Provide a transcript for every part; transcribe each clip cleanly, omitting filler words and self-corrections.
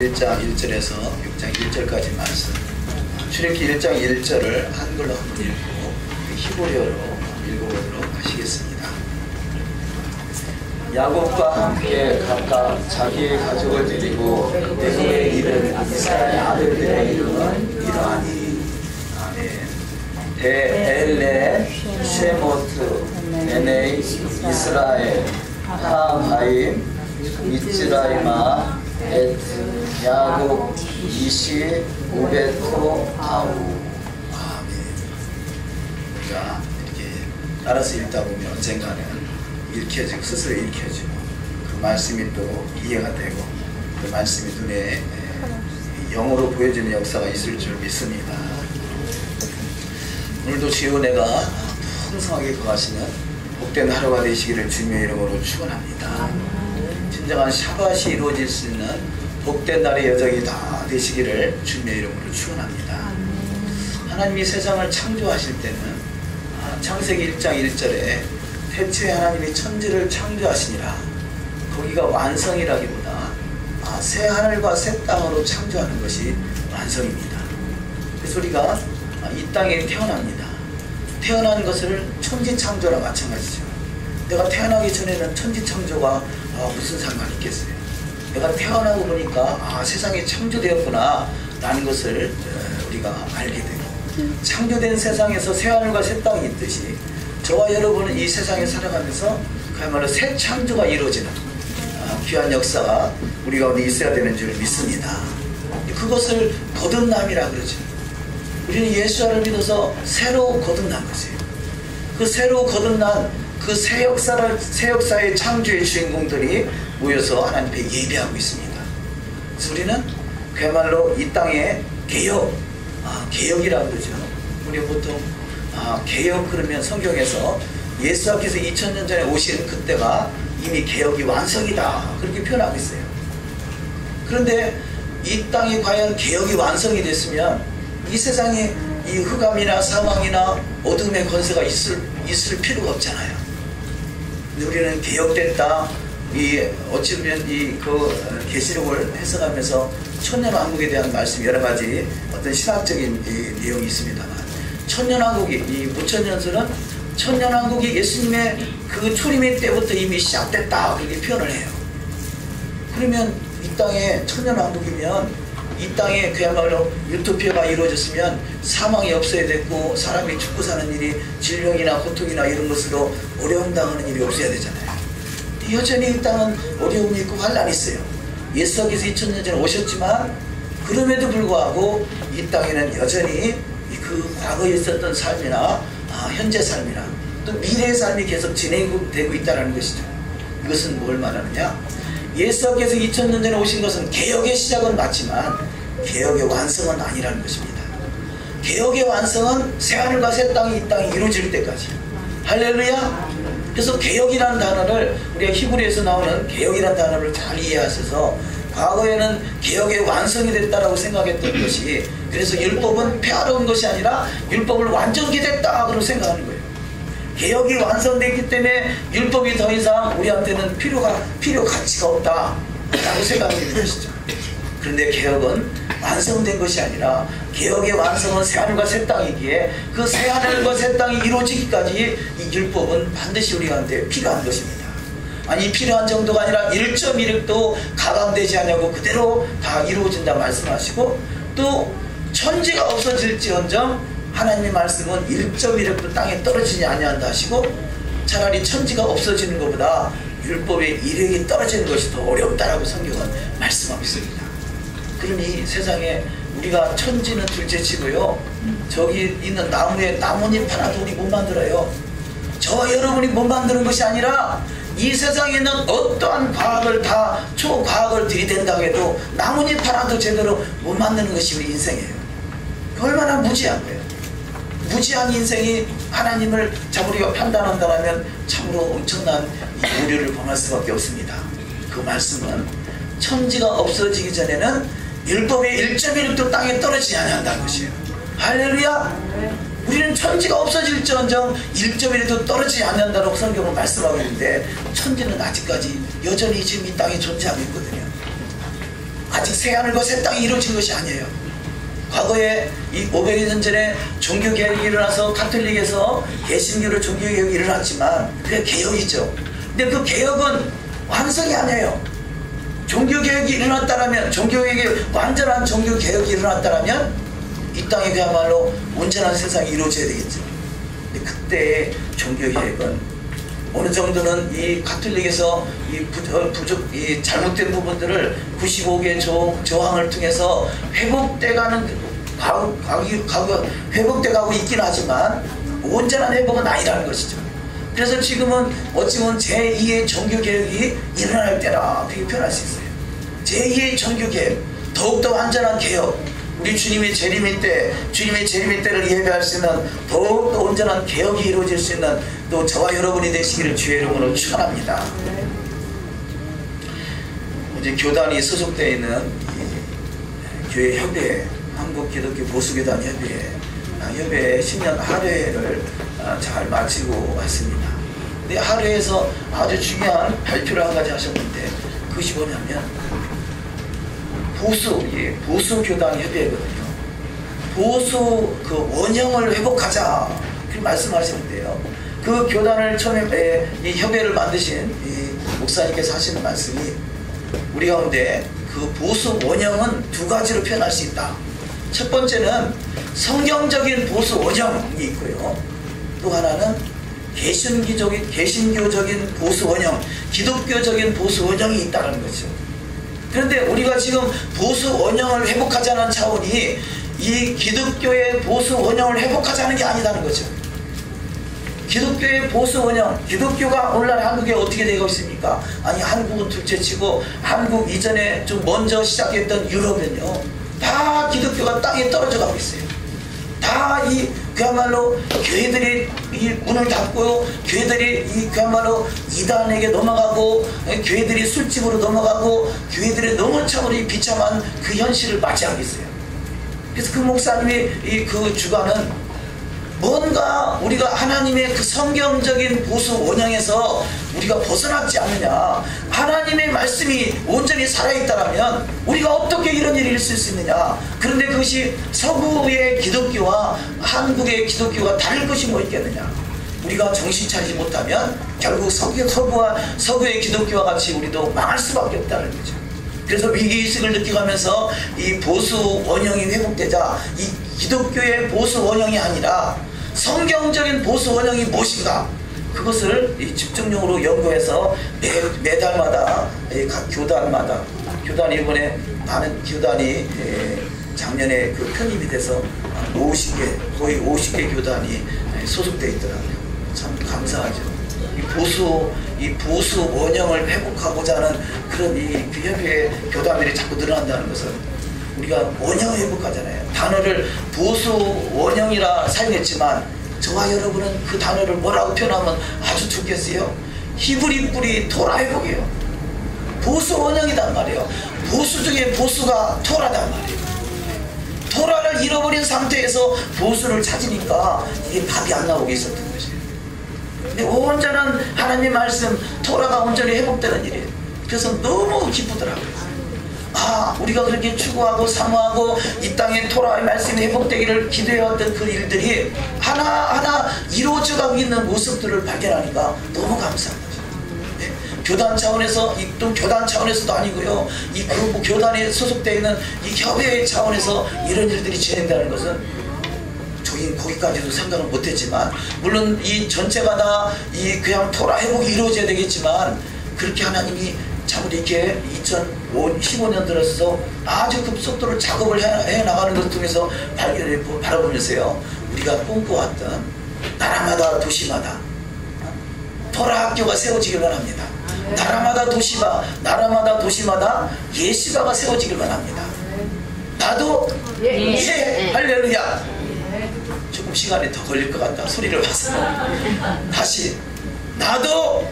1장 1절에서 6장 1절까지 말씀, 출애굽기 1장 1절을 한글로 한번 읽고 히브리어로 읽어보도록 하시겠습니다. 야곱과 함께 각각 자기의 가족을 데리고 애굽에 이른 이스라엘 아들들의 이름은 이러하니. 아멘. 데엘레, 쉐모트, 에네이, 이스라엘, 하바임, 미츠라이마, 에트, 야곱, 이시, 오베토, 아우. 아멘. 우리가 이렇게 따라서 읽다 보면 언젠가는 읽혀지고 스스로 읽혀지고 그 말씀이 또 이해가 되고 그 말씀이 눈에 영으로 보여지는 역사가 있을 줄 믿습니다. 오늘도 주의 은혜가 풍성하게 거하시는 복된 하루가 되시기를 주님의 이름으로 축원합니다. 진정한 샤밧이 이루어질 수 있는 복된 날의 여정이 다 되시기를 주님의 이름으로 축원합니다. 하나님이 세상을 창조하실 때는 창세기 1장 1절에 태초에 하나님이 천지를 창조하시니라, 거기가 완성이라기보다 새 하늘과 새 땅으로 창조하는 것이 완성입니다. 그래서 우리가 이 땅에 태어납니다. 태어난 것을 천지창조라 마찬가지죠. 내가 태어나기 전에는 천지창조가 무슨 상관이 있겠어요. 내가 태어나고 보니까 세상이 창조되었구나 라는 것을 우리가 알게 되고, 창조된 세상에서 새 하늘과 새 땅이 있듯이 저와 여러분은 이 세상에 살아가면서 그야말로 새 창조가 이루어지는 귀한 역사가 우리 가운데 있어야 되는 줄 믿습니다. 그것을 거듭남이라 그러죠. 우리는 예수를 믿어서 새로 거듭난 것이에요. 그 새로 거듭난 그 새 역사의 창조의 주인공들이 모여서 하나님 앞에 예배하고 있습니다. 그래서 우리는 그야말로 이 땅의 개혁이라고 그러죠. 우리 보통 개혁 그러면 성경에서 예수께서 2000년 전에 오신 그때가 이미 개혁이 완성이다 그렇게 표현하고 있어요. 그런데 이 땅이 과연 개혁이 완성이 됐으면 이 세상에 이 흑암이나 사망이나 어둠의 권세가 있을 필요가 없잖아요. 우리는 개혁됐다. 어찌 보면 그 계시록을 해석하면서 천년왕국에 대한 말씀 여러 가지 어떤 신학적인 내용이 있습니다만, 천년왕국이 무천년설은 천년왕국이 예수님의 그 초림의 때부터 이미 시작됐다 그렇게 표현을 해요. 그러면 이 땅에 천년왕국이면 이 땅에 그야말로 유토피아가 이루어졌으면 사망이 없어야 됐고, 사람이 죽고 사는 일이 질병이나 고통이나 이런 것으로 어려움 당하는 일이 없어야 되잖아요. 여전히 이 땅은 어려움이 있고 환란이 있어요. 예수께서 2000년 전에 오셨지만 그럼에도 불구하고 이 땅에는 여전히 그 과거에 있었던 삶이나 현재 삶이나 또 미래의 삶이 계속 진행되고 있다는 것이죠. 이것은 뭘 말하느냐? 예수께서 2000년 전에 오신 것은 개혁의 시작은 맞지만 개혁의 완성은 아니라는 것입니다. 개혁의 완성은 새하늘과 새 땅이 이 땅이 이루어질 때까지. 할렐루야. 그래서 개혁이라는 단어를 우리가 히브리에서 나오는 개혁이라는 단어를 잘 이해하셔서, 과거에는 개혁의 완성이 됐다라고 생각했던 것이, 그래서 율법은 폐하러운 것이 아니라 율법을 완전히 됐다 그렇게 생각하는 거예요. 개혁이 완성됐기 때문에 율법이 더 이상 우리한테는 필요 가치가 없다 라고 생각하는 것이죠. 그런데 개혁은 완성된 것이 아니라 개혁의 완성은 새하늘과 새 땅이기에 그 새하늘과 새 땅이 이루어지기까지 이 율법은 반드시 우리한테 필요한 것입니다. 아니, 필요한 정도가 아니라 1.1획도 가감되지 않냐고 그대로 다 이루어진다 말씀하시고, 또 천지가 없어질지언정 하나님의 말씀은 1.1획도 땅에 떨어지지 아니한다 하시고, 차라리 천지가 없어지는 것보다 율법의 1획이 떨어지는 것이 더 어렵다라고 성경은 말씀하고 있습니다. 그러니 세상에 우리가 천지는 둘째치고요, 저기 있는 나무에 나뭇잎 하나도 우리 못 만들어요. 저와 여러분이 못 만드는 것이 아니라 이 세상에 있는 어떠한 과학을 다 초과학을 들이댄다고 해도 나뭇잎 하나도 제대로 못 만드는 것이 우리 인생이에요. 얼마나 무지한 거예요. 무지한 인생이 하나님을 우리가 판단한다면 참으로 엄청난 오류를 범할 수밖에 없습니다. 그 말씀은 천지가 없어지기 전에는 율법의 1.1획도 땅에 떨어지지 않는다는 것이에요. 할렐루야. 우리는 천지가 없어질지언정 1.1획도 떨어지지 않는다고 성경은 말씀하고 있는데, 천지는 아직까지 여전히 지금 이 땅에 존재하고 있거든요. 아직 새하늘과 새 땅이 이루어진 것이 아니에요. 과거에 이 500년 전에 종교개혁이 일어나서 카톨릭에서 개신교로 종교개혁이 일어났지만 그게 개혁이죠. 근데 그 개혁은 완성이 아니에요. 종교개혁이 일어났다라면, 종교개혁이 완전한 종교개혁이 일어났다라면 이 땅에 그야말로 온전한 세상이 이루어져야 되겠죠. 근데 그때의 종교개혁은 어느 정도는 이 카톨릭에서 이 잘못된 부분들을 95개 조항을 통해서 회복돼가는 회복돼가고 있긴 하지만 온전한 회복은 아니라는 것이죠. 그래서 지금은 어찌 보면 제2의 종교개혁이 일어날 때라 그렇게 표현할 수 있어요. 제2의 종교개혁, 더욱더 완전한 개혁, 우리 주님의 재림의 때를 예배할 수 있는 더욱더 온전한 개혁이 이루어질 수 있는 또 저와 여러분이 되시기를 주의 이름으로 축원합니다. 이제 교단이 소속되어 있는 교회 협의회, 한국기독교 보수교단 협의회 10년 하례회를 잘 마치고 왔습니다. 근데 하례회에서 아주 중요한 발표를 한 가지 하셨는데 그것이 뭐냐면 보수교단 협의회거든요. 보수 그 원형을 회복하자 그렇게 말씀하시는데요. 그 교단을 처음에 이 협의회를 만드신 이 목사님께서 하시는 말씀이 우리 가운데 그 보수 원형은 두 가지로 표현할 수 있다. 첫 번째는 성경적인 보수 원형이 있고요. 또 하나는 개신교적인 보수 원형, 기독교적인 보수 원형이 있다는 거죠. 그런데 우리가 지금 보수 원형을 회복하자는 차원이 이 기독교의 보수 원형을 회복하자는 게 아니라는 거죠. 기독교의 보수 원형, 기독교가 오늘날 한국에 어떻게 되고 있습니까? 아니 한국은 둘째치고 한국 이전에 좀 먼저 시작했던 유럽은요 다 기독교가 땅에 떨어져 가고 있어요. 다 그야말로 교회들이 이 문을 닫고 교회들이 그야말로 이단에게 넘어가고 교회들이 술집으로 넘어가고 교회들이 너무 참으로 비참한 그 현실을 맞이하고 있어요. 그래서 그 목사님의 그 주관은 뭔가 우리가 하나님의 그 성경적인 보수 원형에서 우리가 벗어났지 않느냐, 하나님의 말씀이 온전히 살아있다면 우리가 어떻게 이런 일이 있을 수 있느냐. 그런데 그것이 서구의 기독교와 한국의 기독교가 다를 것이 뭐 있겠느냐. 우리가 정신 차리지 못하면 결국 서구의 기독교와 같이 우리도 망할 수밖에 없다는 거죠. 그래서 위기의식을 느껴가면서 이 보수 원형이 회복되자 이 기독교의 보수 원형이 아니라 성경적인 보수 원형이 무엇인가, 그것을 집중적으로 연구해서 매달마다 각 교단이 이번에 많은 교단이 작년에 그 편입이 돼서 50개, 거의 50개 교단이 소속되어 있더라고요. 참 감사하죠. 이 보수 원형을 회복하고자 하는 그런 그 협의회 교단들이 자꾸 늘어난다는 것은 우리가 원형을 회복하잖아요. 단어를 보수 원형이라 사용했지만 저와 여러분은 그 단어를 뭐라고 표현하면 아주 좋겠어요? 히브리 뿌리 토라 회복이에요. 보수 원형이단 말이에요. 보수 중에 보수가 토라단 말이에요. 토라를 잃어버린 상태에서 보수를 찾으니까 이게 답이 안 나오게 있었던 것이에요. 근데 온전한 하나님 말씀 토라가 온전히 회복되는 일이에요. 그래서 너무 기쁘더라고요. 우리가 그렇게 추구하고 사모하고 이 땅에 토라의 말씀이 회복되기를 기도해왔던 그 일들이 하나하나 이루어져가고 있는 모습들을 발견하니까 너무 감사한 거죠. 네. 교단 차원에서, 또 교단 차원에서도 아니고요, 이 교단에 소속되어 있는 이 협회의 차원에서 이런 일들이 진행되는 것은 저희는 거기까지도 생각을 못했지만, 물론 이 전체가 다 그냥 토라 회복이 이루어져야 되겠지만, 그렇게 하나님이 참 이렇게 2015년 들어서 아주 급속도로 작업을 해 나가는 것을 통해서 바라보면서요, 우리가 꿈꿔왔던 나라마다 도시마다 토라 학교가 세워지기를 합니다. 나라마다 도시마다 예시가가 세워지기를 합니다. 나도 할렐루야. 조금 시간이 더 걸릴 것 같다. 소리를 봐서 다시 나도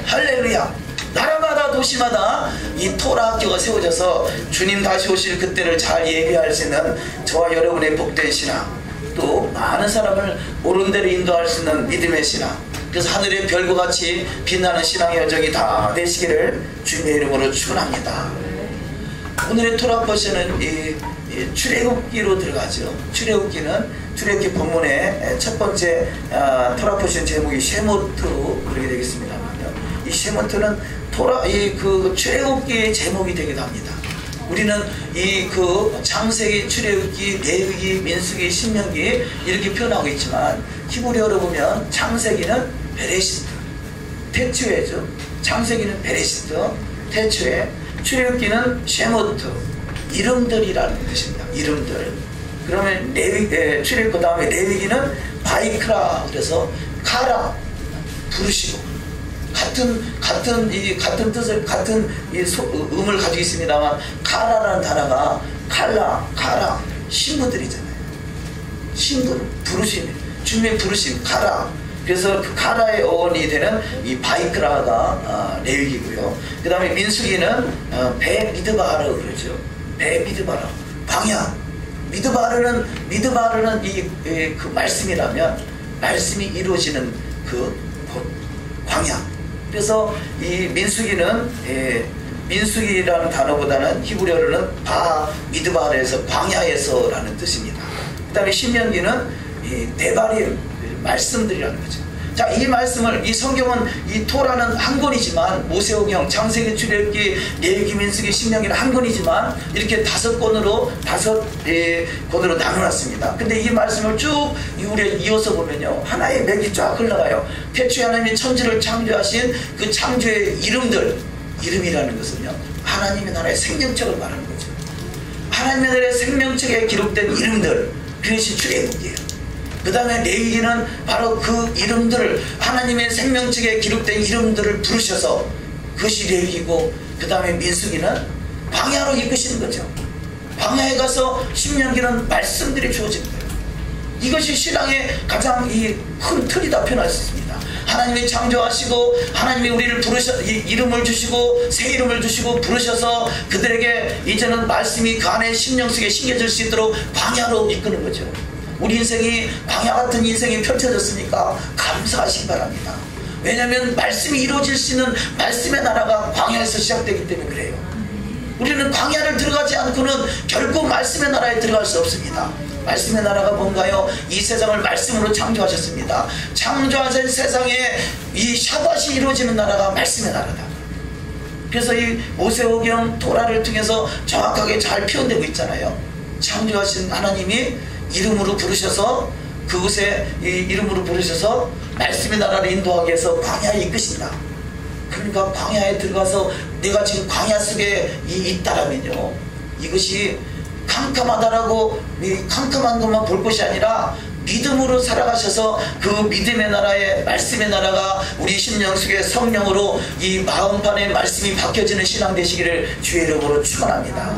할렐루야. 나라마다 도시마다 이 토라 학교가 세워져서 주님 다시 오실 그때를 잘 예비할 수 있는 저와 여러분의 복된 신앙, 또 많은 사람을 옳은 대로 인도할 수 있는 믿음의 신앙, 그래서 하늘의 별과 같이 빛나는 신앙의 여정이 다 되시기를 주님의 이름으로 축원합니다. 오늘의 토라 포션은 이 출애굽기로 들어가죠. 출애굽기 본문의 첫 번째 토라 포션 제목이 쉐모트 그렇게 되겠습니다만요. 이 쉐모트는 출애굽기의 제목이 되기도 합니다. 우리는 창세기, 출애굽기, 레위기, 민수기, 신명기 이렇게 표현하고 있지만 히브리어로 보면 창세기는 베레시트, 태초에죠. 창세기는 베레시트, 태초에, 출애굽기는 쉐모트, 이름들이라는 뜻입니다. 이름들. 그러면 출애굽 그 다음에 레위기는 바이크라, 그래서 카라, 부르시고 같은 뜻을 음을 가지고 있습니다만 카라라는 단어가 카라 신부들이잖아요. 신부 부르심, 주님의 부르심 카라. 그래서 그 카라의 어원이 되는 이 바이크라가 레위기고요. 그 다음에 민수기는 배 미드바르 그러죠. 배 미드바르 광야. 미드바르는 그 말씀이라면 말씀이 이루어지는 그 곳 광야. 그래서 이 민수기라는 단어보다는 히브리어로는 미드바르에서 광야에서라는 뜻입니다. 그 다음에 신명기는 데바림, 말씀들이라는 거죠. 자, 이 성경은 이 토라는 한 권이지만 모세오경, 창세기, 출애굽기, 레위기, 민수기, 신명기는 한 권이지만 이렇게 다섯 권으로 나눠놨습니다. 근데 이 말씀을 쭉 이어서 보면요, 하나의 맥이 쫙 흘러가요. 태초에 하나님이 천지를 창조하신 그 창조의 이름이라는 것은요, 하나님의 나라의 생명책을 말하는 거죠. 하나님의 나라의 생명책에 기록된 이름들, 그것이 출애굽기예요. 그 다음에 레위기는 바로 그 이름들을, 하나님의 생명책에 기록된 이름들을 부르셔서 그것이 레위기고, 그 다음에 민수기는 광야로 이끄시는 거죠. 광야에 가서 신명기는 말씀들이 주어진 거예요. 이것이 신앙의 가장 큰 틀이다 표현할 수 있습니다. 하나님이 창조하시고 하나님이 우리를 이름을 주시고 새 이름을 주시고 부르셔서 그들에게 이제는 말씀이 그 안에 심령 속에 심겨질 수 있도록 광야로 이끄는 거죠. 우리 인생이 광야 같은 인생이 펼쳐졌으니까 감사하시기 바랍니다. 왜냐하면 말씀이 이루어질 수 있는 말씀의 나라가 광야에서 시작되기 때문에 그래요. 우리는 광야를 들어가지 않고는 결코 말씀의 나라에 들어갈 수 없습니다. 말씀의 나라가 뭔가요? 이 세상을 말씀으로 창조하셨습니다. 창조하신 세상에 이 샤밧이 이루어지는 나라가 말씀의 나라다. 그래서 이 모세오경 토라를 통해서 정확하게 잘 표현되고 있잖아요. 창조하신 하나님이 이름으로 부르셔서 그곳에 이름으로 부르셔서 말씀의 나라를 인도하기 위해서 광야에 이끄신다. 그러니까 광야에 들어가서 내가 지금 광야 속에 있다라면요, 이것이 캄캄하다라고 캄캄한 것만 볼 것이 아니라 믿음으로 살아가셔서 그 믿음의 나라에 말씀의 나라가 우리 심령 속에 성령으로 이 마음판에 말씀이 박혀지는 신앙 되시기를 주의 이름으로 축원합니다.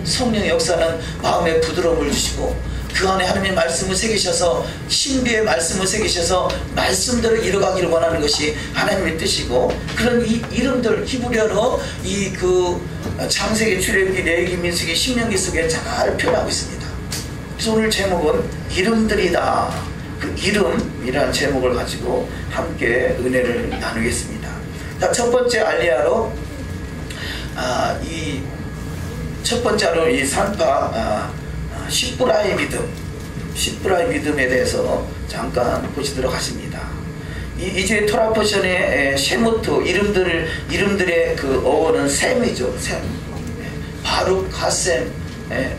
성령의 역사는 마음에 부드러움을 주시고 그 안에 하나님의 말씀을 새기셔서 신비의 말씀을 새기셔서 말씀대로 이뤄가기를 원하는 것이 하나님의 뜻이고, 그런 이 이름들 히브리어로 창세기, 출애굽기, 레위기, 민수기, 신명기 속에 잘 표현하고 있습니다. 그래서 오늘 제목은 이름들이다. 그 이름이라는 제목을 가지고 함께 은혜를 나누겠습니다. 자, 첫 번째 알리야로 이 산파 십브라의 믿음에 대해서 잠깐 보시도록 하십니다. 이주의 토라 포션의 쉐모트 이름들의 그 어원은 셈이죠. 셈. 바룩 하셈,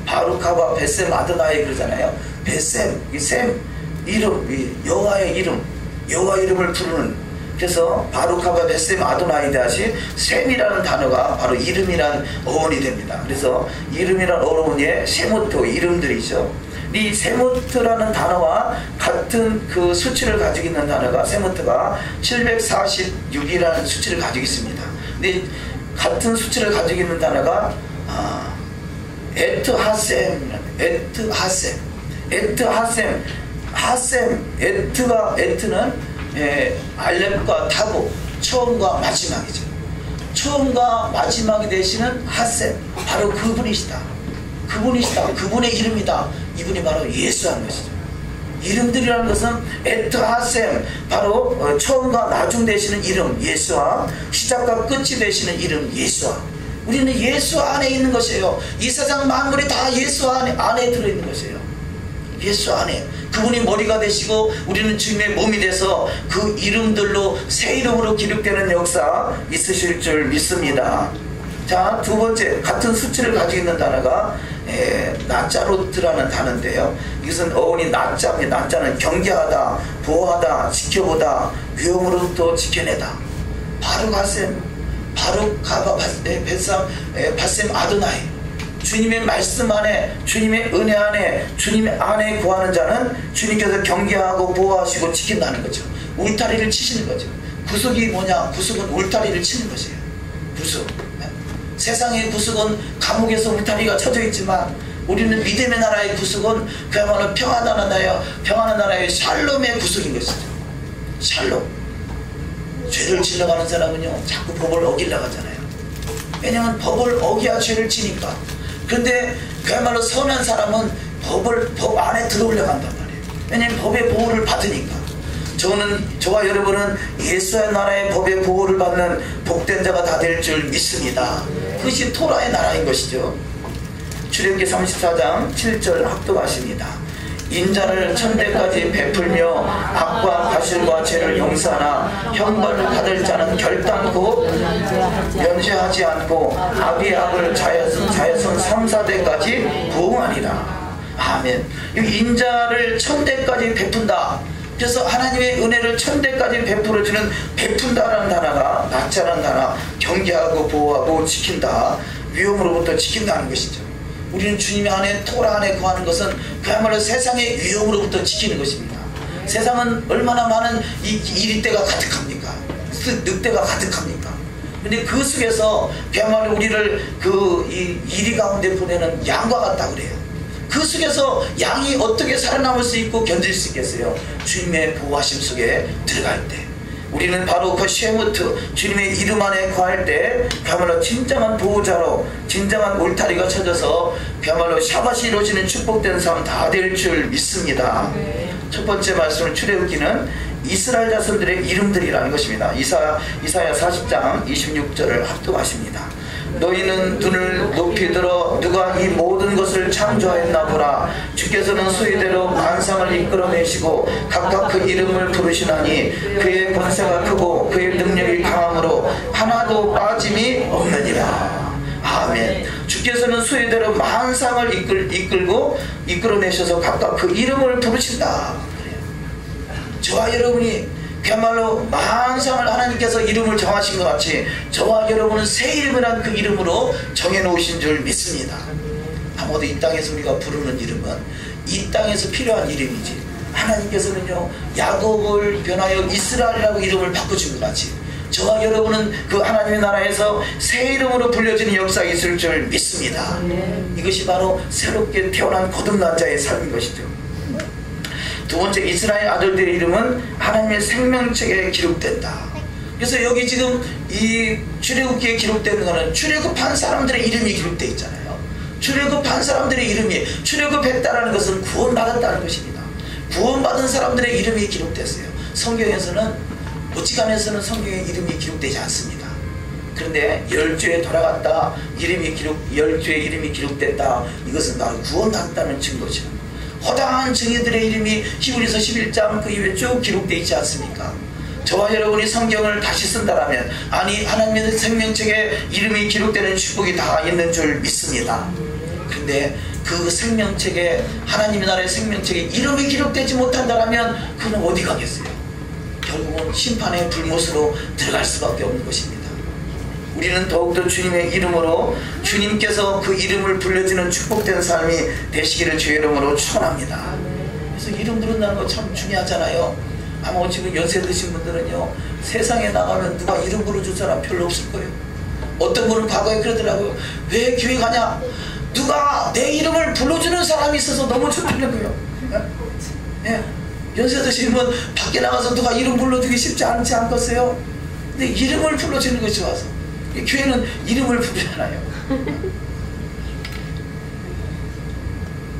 바룩하바 베셈 아드나이 그러잖아요. 베셈, 이 셈 이름, 여호와의 이름, 여호와 이름을 부르는. 그래서 바룩하바 베셈 아도나이 다시 셈이라는 단어가 바로 이름이란 어원이 됩니다. 그래서 이름이란 어원의 쉐모트 이름들이죠. 이 쉐모트라는 단어와 같은 그 수치를 가지고 있는 단어가 쉐모트가 746이라는 수치를 가지고 있습니다. 근데 같은 수치를 가지고 있는 단어가 에트하셈, 에트는 알렙과 타고 처음과 마지막이죠. 처음과 마지막이 되시는 하셈, 바로 그분이시다. 그분의 이름이다. 이분이 바로 예수라는 것이죠. 이름들이라는 것은 에트하셈, 바로 처음과 나중 되시는 이름 예수와 시작과 끝이 되시는 이름 예수와 우리는 예수 안에 있는 것이에요. 이 세상 만물이 다 예수 안에 들어있는 것이에요. 예수 안에 그분이 머리가 되시고 우리는 주님의 몸이 돼서 그 이름들로 새 이름으로 기록되는 역사 있으실 줄 믿습니다. 자, 두 번째, 같은 수치를 가지고 있는 단어가 나짜로트라는 단어인데요. 이것은 어원이 나짜입니다. 나짜는 경계하다, 보호하다, 지켜보다, 위험으로부터 지켜내다. 바룩하셈, 바룩하바 바셈 아도나이. 주님의 말씀 안에, 주님의 은혜 안에, 주님의 안에 구하는 자는 주님께서 경계하고 보호하시고 지킨다는 거죠. 울타리를 치시는 거죠. 구속이 뭐냐? 구속은 울타리를 치는 것이에요. 구속. 세상의 구속은 감옥에서 울타리가 쳐져 있지만 우리는 믿음의 나라의 구속은 그야말로 평안한 나라의 샬롬의 구속인 것이죠. 샬롬. 죄를 지러 가는 사람은요 자꾸 법을 어기려고 하잖아요. 왜냐하면 법을 어기야 죄를 지니까. 그런데 그야말로 선한 사람은 법 안에 들어오려고 한단 말이에요. 왜냐하면 법의 보호를 받으니까. 저와 여러분은 예수의 나라의 법의 보호를 받는 복된 자가 다 될 줄 믿습니다. 그것이 토라의 나라인 것이죠. 출애굽기 34장 7절 합독하십니다. 인자를 천대까지 베풀며 악과 과실과 죄를 용서하나 형벌을 받을 자는 결단코 면죄하지 않고 악의 악을 자여손 3, 4대까지 보응하니라. 아멘. 인자를 천대까지 베푼다. 그래서 하나님의 은혜를 천대까지 베풀어주는 베푼다라는 단어가 나짜라는 단어, 경계하고 보호하고 지킨다, 위험으로부터 지킨다는 것이죠. 우리는 주님의 안에 토라 안에 구하는 것은 그야말로 세상의 위험으로부터 지키는 것입니다. 세상은 얼마나 많은 이리때가 가득합니까? 늑대가 가득합니까? 근데 그 속에서 그야말로 우리를 이리 가운데 보내는 양과 같다 그래요. 그 속에서 양이 어떻게 살아남을 수 있고 견딜 수 있겠어요? 주님의 보호하심 속에 들어갈 때. 우리는 바로 그 쉐무트, 주님의 이름 안에 구할 때 그야말로 진정한 보호자로, 진정한 울타리가 쳐져서 그야말로 샤밧이 이루어지는 축복된 삶 다 될 줄 믿습니다. 첫 번째 말씀은 출애굽기는 이스라엘 자손들의 이름들이라는 것입니다. 이사야 40장 26절을 합독하십니다. 너희는 눈을 높이 들어 누가 이 모든 것을 창조하였나 보라. 주께서는 수의대로 만상을 이끌어내시고 각각 그 이름을 부르시나니 그의 권세가 크고 그의 능력이 강함으로 하나도 빠짐이 없느니라. 아멘. 주께서는 수의대로 만상을 이끌어내셔서 각각 그 이름을 부르신다. 저와 여러분이 그야말로 만상을 하나님께서 이름을 정하신 것 같이 저와 여러분은 새 이름이란 그 이름으로 정해놓으신 줄 믿습니다. 아무도 이 땅에서 우리가 부르는 이름은 이 땅에서 필요한 이름이지, 하나님께서는요 야곱을 변하여 이스라엘이라고 이름을 바꿔준 것 같이 저와 여러분은 그 하나님의 나라에서 새 이름으로 불려지는 역사가 있을 줄 믿습니다. 이것이 바로 새롭게 태어난 거듭난 자의 삶인 것이죠. 두 번째, 이스라엘 아들들의 이름은 하나님의 생명책에 기록된다. 그래서 여기 지금 이 출애굽기에 기록되는 것은 출애굽한 사람들의 이름이 기록되어 있잖아요. 출애굽한 사람들의 이름이, 출애굽했다라는 것은 구원받았다는 것입니다. 구원받은 사람들의 이름이 기록됐어요. 성경에서는 어지간해서는 성경에 이름이 기록되지 않습니다. 그런데 열주에 돌아갔다, 열주의 이름이 기록됐다. 이것은 바로 구원받았다는 증거죠. 허다한 증인들의 이름이 히브리서 11장 그 이후에 쭉 기록되어 있지 않습니까? 저와 여러분이 성경을 다시 쓴다라면, 아니 하나님의 생명책에 이름이 기록되는 축복이 다 있는 줄 믿습니다. 그런데 그 생명책에, 하나님의 나라의 생명책에 이름이 기록되지 못한다라면 그는 어디 가겠어요? 결국은 심판의 불못으로 들어갈 수밖에 없는 것입니다. 우리는 더욱더 주님의 이름으로, 주님께서 그 이름을 불려주는 축복된 삶이 되시기를 주의 이름으로 축원합니다. 그래서 이름 부른다는 거 참 중요하잖아요. 아마 지금 연세 드신 분들은요, 세상에 나가면 누가 이름 부르줄 사람 별로 없을 거예요. 어떤 분은 과거에 그러더라고요. 왜 교회 가냐? 누가 내 이름을 불러주는 사람이 있어서 너무 좋다는 거예요. 예. 연세 드신 분 밖에 나가서 누가 이름 불러주기 쉽지 않지 않겠어요? 근데 이름을 불러주는 것이 좋아서. 교회는 이름을 부르잖아요.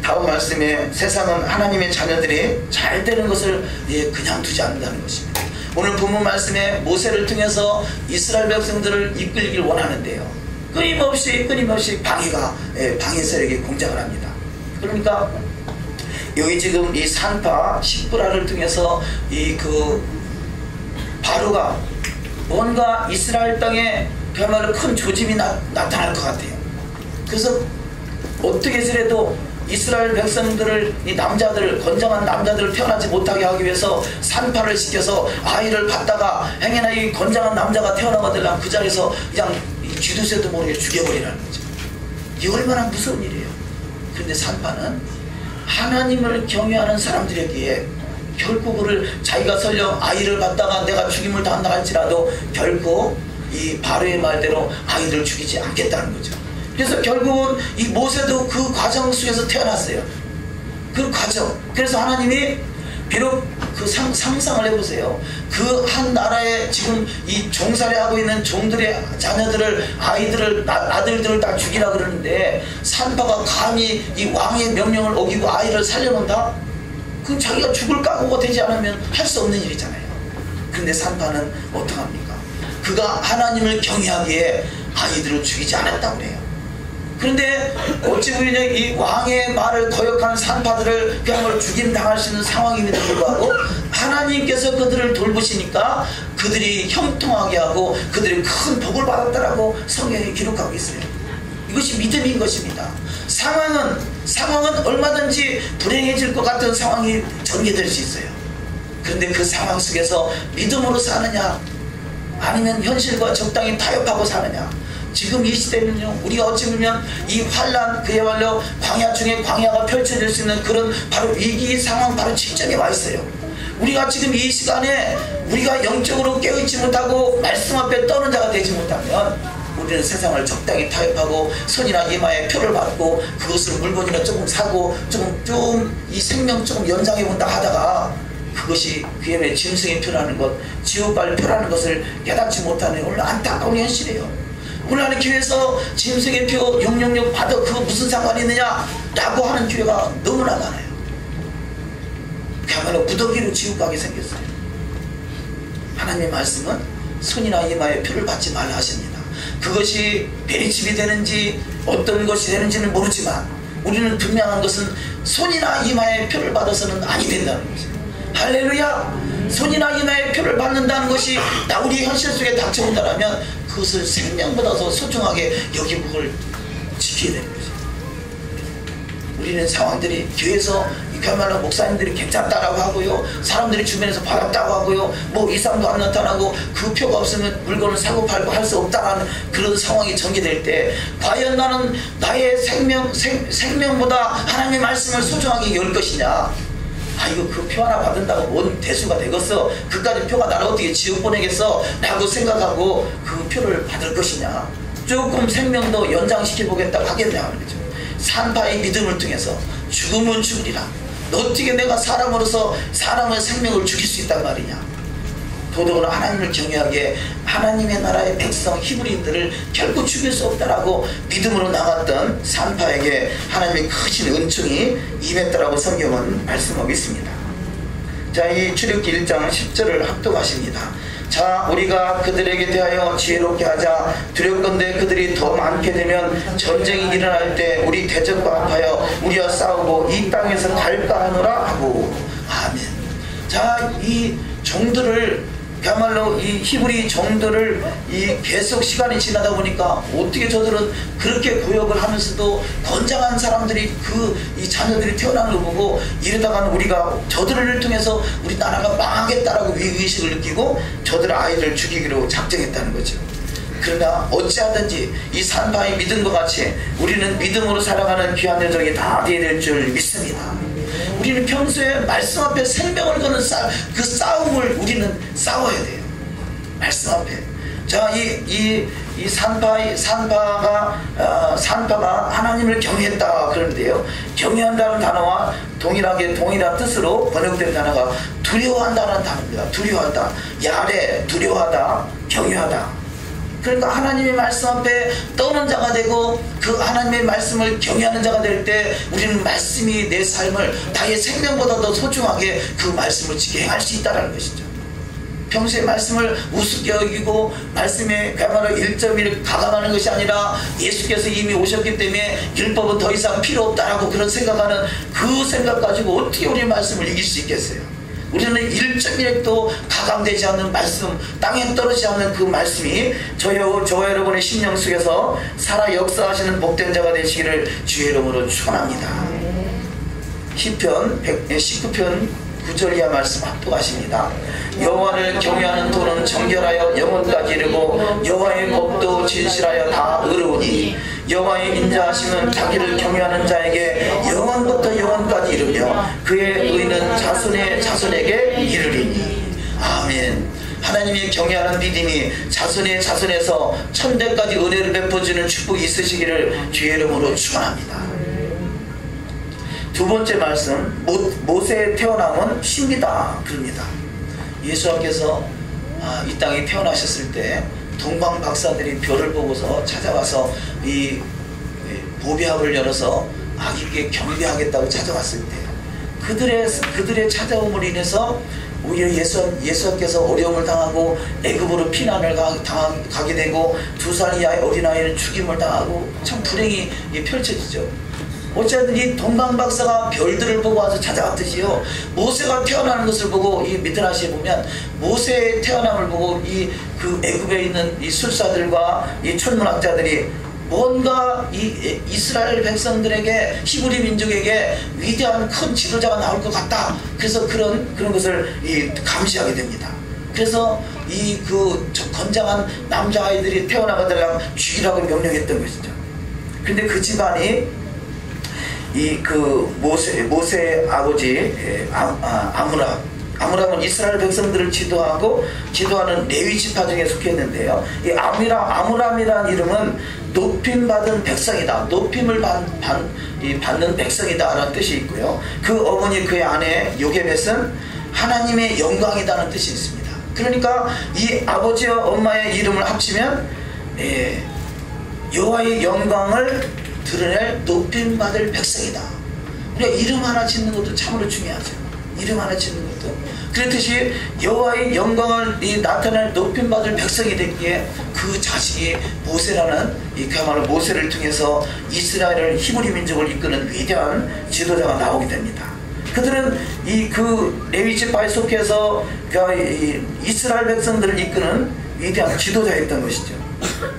다음 말씀에 세상은 하나님의 자녀들이 잘 되는 것을 그냥 두지 않는다는 것입니다. 오늘 본문 말씀에 모세를 통해서 이스라엘 백성들을 이끌길 원하는데요, 끊임없이 방해 세력이 공작을 합니다. 그러니까 여기 지금 이 산파 십부라를 통해서 바로가 뭔가 이스라엘 땅에 그야말로 큰 조짐이 나타날 것 같아요. 그래서 어떻게 해서라도 이스라엘 백성들을, 이 남자들을, 건장한 남자들을 태어나지 못하게 하기 위해서 산파를 시켜서 아이를 받다가 행여나 이 건장한 남자가 태어나거들랑 그 자리에서 그냥 쥐두새도 모르게 죽여버리라는 거죠. 이게 얼마나 무서운 일이에요. 그런데 산파는 하나님을 경외하는 사람들에게 결코 자기가 설령 아이를 받다가 내가 죽임을 당한다 할지라도 결코 이 바로의 말대로 아이를 죽이지 않겠다는 거죠. 그래서 결국은 이 모세도 그 과정 속에서 태어났어요. 그 과정. 그래서 하나님이 비록 그 상상을 해보세요. 그 한 나라에 지금 이 종살이하고 있는 종들의 자녀들을, 아들들을 다 죽이라 그러는데 산파가 감히 이 왕의 명령을 어기고 아이를 살려놓는다? 그럼 자기가 죽을 각오가 되지 않으면 할 수 없는 일이잖아요. 그런데 산파는 어떡합니까? 그가 하나님을 경외하기에 아이들을 죽이지 않았다고 그래요. 그런데 어찌 보면 이 왕의 말을 거역하는 산파들을 그야말로 죽임당할 수 있는 상황임에도 불구하고 하나님께서 그들을 돌보시니까 그들이 형통하게 하고 그들이 큰 복을 받았다라고 성경에 기록하고 있어요. 이것이 믿음인 것입니다. 상황은 얼마든지 불행해질 것 같은 상황이 전개될 수 있어요. 그런데 그 상황 속에서 믿음으로 사느냐 아니면 현실과 적당히 타협하고 사느냐. 지금 이 시대는요, 우리가 어찌 보면 이 환란, 그야말로 광야 중에 광야가 펼쳐질 수 있는 그런 바로 위기 상황, 바로 직전에 와 있어요. 우리가 지금 이 시간에 우리가 영적으로 깨어있지 못하고 말씀 앞에 떠는 자가 되지 못하면 우리는 세상을 적당히 타협하고 손이나 이마에 표를 받고 그것을 물건이나 조금 사고 좀 이 생명 조금 연장해 본다 하다가 그것이 그의 짐승의 표라는 것, 지옥 갈 표라는 것을 깨닫지 못하는 오늘 안타까운 현실이에요. 오늘 하는 교회에서 짐승의 표 666 받아 그거 무슨 상관이 있느냐 라고 하는 교회가 너무나 많아요. 그야말로 무더기로 지옥 가게 생겼어요. 하나님의 말씀은 손이나 이마에 표를 받지 말라 하십니다. 그것이 베리칩이 되는지 어떤 것이 되는지는 모르지만 우리는 분명한 것은 손이나 이마에 표를 받아서는 아니 된다는 거죠. 할렐루야. 손이나 이마에 표를 받는다는 것이 우리 현실 속에 닥쳐온다면 그것을 생명보다 더 소중하게 여기고 그걸 지켜야 되는 거죠. 우리는 상황들이 교회에서 그야말로 목사님들이 괜찮다라고 하고요, 사람들이 주변에서 받았다고 하고요, 뭐 이상도 안 나타나고 그 표가 없으면 물건을 사고 팔고 할 수 없다라는 그런 상황이 전개될 때 과연 나는 나의 생명보다 하나님의 말씀을 소중하게 열 것이냐. 이거 그 표 하나 받는다고 뭔 대수가 되겠어, 그까지 표가 나를 어떻게 지옥 보내겠어 라고 생각하고 그 표를 받을 것이냐, 조금 생명도 연장시켜 보겠다고 하겠냐 하는 거죠. 산파의 믿음을 통해서 죽으면 죽으리라. 어떻게 내가 사람으로서 사람의 생명을 죽일 수 있단 말이냐. 더더구나 하나님을 경외하기에 하나님의 나라의 백성 히브리인들을 결코 죽일 수 없다라고 믿음으로 나갔던 산파에게 하나님의 크신 은총이 임했다라고 성경은 말씀하고 있습니다. 자, 이 출애굽기 1장 10절을 합독하십니다. 자, 우리가 그들에게 대하여 지혜롭게 하자. 두렵건대 그들이 더 많게 되면 전쟁이 일어날 때 우리 대적과 합하여 우리와 싸우고 이 땅에서 갈까 하노라 하고. 아멘. 자, 이 종들을 그야말로 이 히브리 종들을 이 계속 시간이 지나다 보니까 어떻게 저들은 그렇게 고역을 하면서도 건장한 사람들이 이 자녀들이 태어나는 걸 보고 이러다가는 우리가 저들을 통해서 우리 나라가 망하겠다라고 위기의식을 느끼고 저들 아이들을 죽이기로 작정했다는 거죠. 그러나 어찌하든지 이 산파의 믿음과 같이 우리는 믿음으로 살아가는 귀한 여정이 다 되어야 될 줄 믿습니다. 우리는 평소에 말씀 앞에 생명을 거는 그 싸움을 우리는 싸워야 돼요. 말씀 앞에. 자, 이 산파가 하나님을 경외했다 그러는데요. 경외한다는 단어와 동일한 뜻으로 번역된 단어가 두려워한다는 단어입니다. 두려워한다. 야래, 두려워하다, 경외하다. 그러니까 하나님의 말씀 앞에 떠는 자가 되고 그 하나님의 말씀을 경외하는 자가 될 때 우리는 말씀이 내 삶을 나의 생명보다 더 소중하게 그 말씀을 지켜 행할 수 있다는 것이죠. 평소에 말씀을 우습게 여기고 말씀에 그야말로 1.1 가감하는 것이 아니라 예수께서 이미 오셨기 때문에 율법은 더 이상 필요 없다라고 그런 생각하는 그 생각 가지고 어떻게 우리 말씀을 이길 수 있겠어요? 우리는 1.1도 가감되지 않는 말씀, 땅에 떨어지지 않는 그 말씀이 저와 여러분의 심령 속에서 살아 역사하시는 복된 자가 되시기를 주의 이름으로 축원합니다. 시편 19편 9절 이하 말씀 합독하십니다. 여호와를 경외하는 도는 정결하여 영원까지 이르고 여호와의 법도 진실하여 다 의로우니 여호와의 인자하심은 자기를 경외하는 자에게 영원부터 영원까지 이르며 그의 의는 자손의 자손에게 이르리니. 아멘. 하나님의 경외하는 믿음이 자손의 자손에서 천대까지 은혜를 베풀어주는 축복이 있으시기를 주의 이름으로 축원합니다. 두 번째 말씀, 모세의 태어남은 신비다 그럽니다. 예수님께서 이 땅에 태어나셨을 때 동방 박사들이 별을 보고서 찾아와서 이 보배합을 열어서 아기께 경배하겠다고 찾아왔을 때 그들의 찾아옴으로 인해서 오히려 예수님께서 어려움을 당하고 애굽으로 피난을 가게 되고 2살 이하의 어린아이는 죽임을 당하고 참 불행이 펼쳐지죠. 어쨌든 이 동방박사가 별들을 보고 와서 찾아왔듯이요, 모세가 태어나는 것을 보고 이 미드라시에 보면 모세의 태어남을 보고 그 애굽에 있는 이 술사들과 이 천문학자들이 뭔가 이 이스라엘 백성들에게, 히브리 민족에게 위대한 큰 지도자가 나올 것 같다. 그래서 그런 것을 감시하게 됩니다. 그래서 그 건장한 남자아이들이 태어나가다가 죽이라고 명령했던 것이죠. 근데 그 집안이 모세의 아버지 아므람은 이스라엘 백성들을 지도하는 레위 지파 중에 속했는데요. 이 아므람이라는 이름은 높임받은 백성이다, 높임을 받는 백성이다 라는 뜻이 있고요. 그 어머니 그의 아내 요게벳은 하나님의 영광이라는 뜻이 있습니다. 그러니까 이 아버지와 엄마의 이름을 합치면 여호와의 영광을 드러낼 높임받을 백성이다. 우리가 이름 하나 짓는 것도 참으로 중요하죠. 이름 하나 짓는 것도. 그렇듯이 여호와의 영광을 나타낼 높임받을 백성이 됐기에 그 자식이 모세라는 그야말로 모세를 통해서 이스라엘을, 히브리 민족을 이끄는 위대한 지도자가 나오게 됩니다. 그들은 그 레위 지파에 속해서 이스라엘 백성들을 이끄는 위대한 지도자였던 것이죠.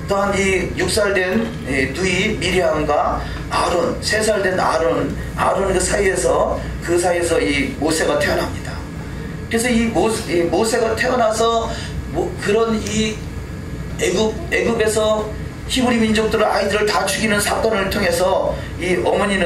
또한 6살 된 누이 미리암과 아론, 3살 된 아론 그 사이에서 이 모세가 태어납니다. 그래서 이 모세가 태어나서 그런 애굽에서 히브리 민족들의 아이들을 다 죽이는 사건을 통해서 어머니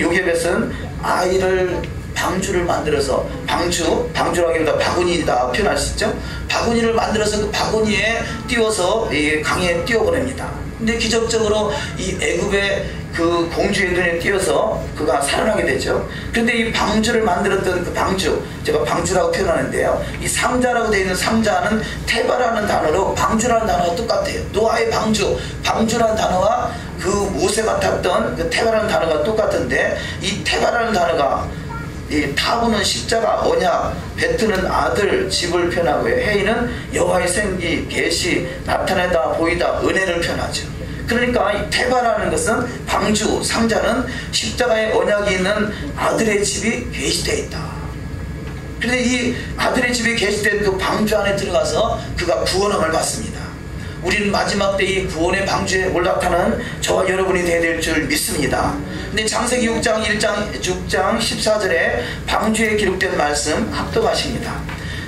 요게벳은 아이를 방주를 만들어서, 방주라기보다 바구니다 표현할 수 있죠. 바구니를 만들어서 그 바구니에 띄워서 강에 띄워보냅니다. 근데 기적적으로 이 애굽의 그 공주의 눈에 띄어서 그가 살아나게 되죠. 그런데 이 방주를 만들었던 그 방주, 제가 방주라고 표현하는데요, 이 상자라고 되어 있는 상자는 테바라는 단어로 방주라는 단어가 똑같아요. 노아의 방주라는 단어와 그 모세가 탔던 그 테바라는 단어가 똑같은데, 이 테바라는 단어가 타부는 십자가, 언약, 뱉트는 아들, 집을 표현하고요. 해이는 여호와의 생기, 계시, 나타내다, 보이다, 은혜를 표현하죠. 그러니까 이 테바라는 것은 방주, 상자는 십자가의 언약이 있는 아들의 집이 계시되어 있다. 그런데 이 아들의 집이 계시된 그 방주 안에 들어가서 그가 구원함을 받습니다. 우리는 마지막 때 이 구원의 방주에 올라타는 저와 여러분이 되어야 될 줄 믿습니다. 근데 창세기 6장 14절에 방주에 기록된 말씀 합독하십니다.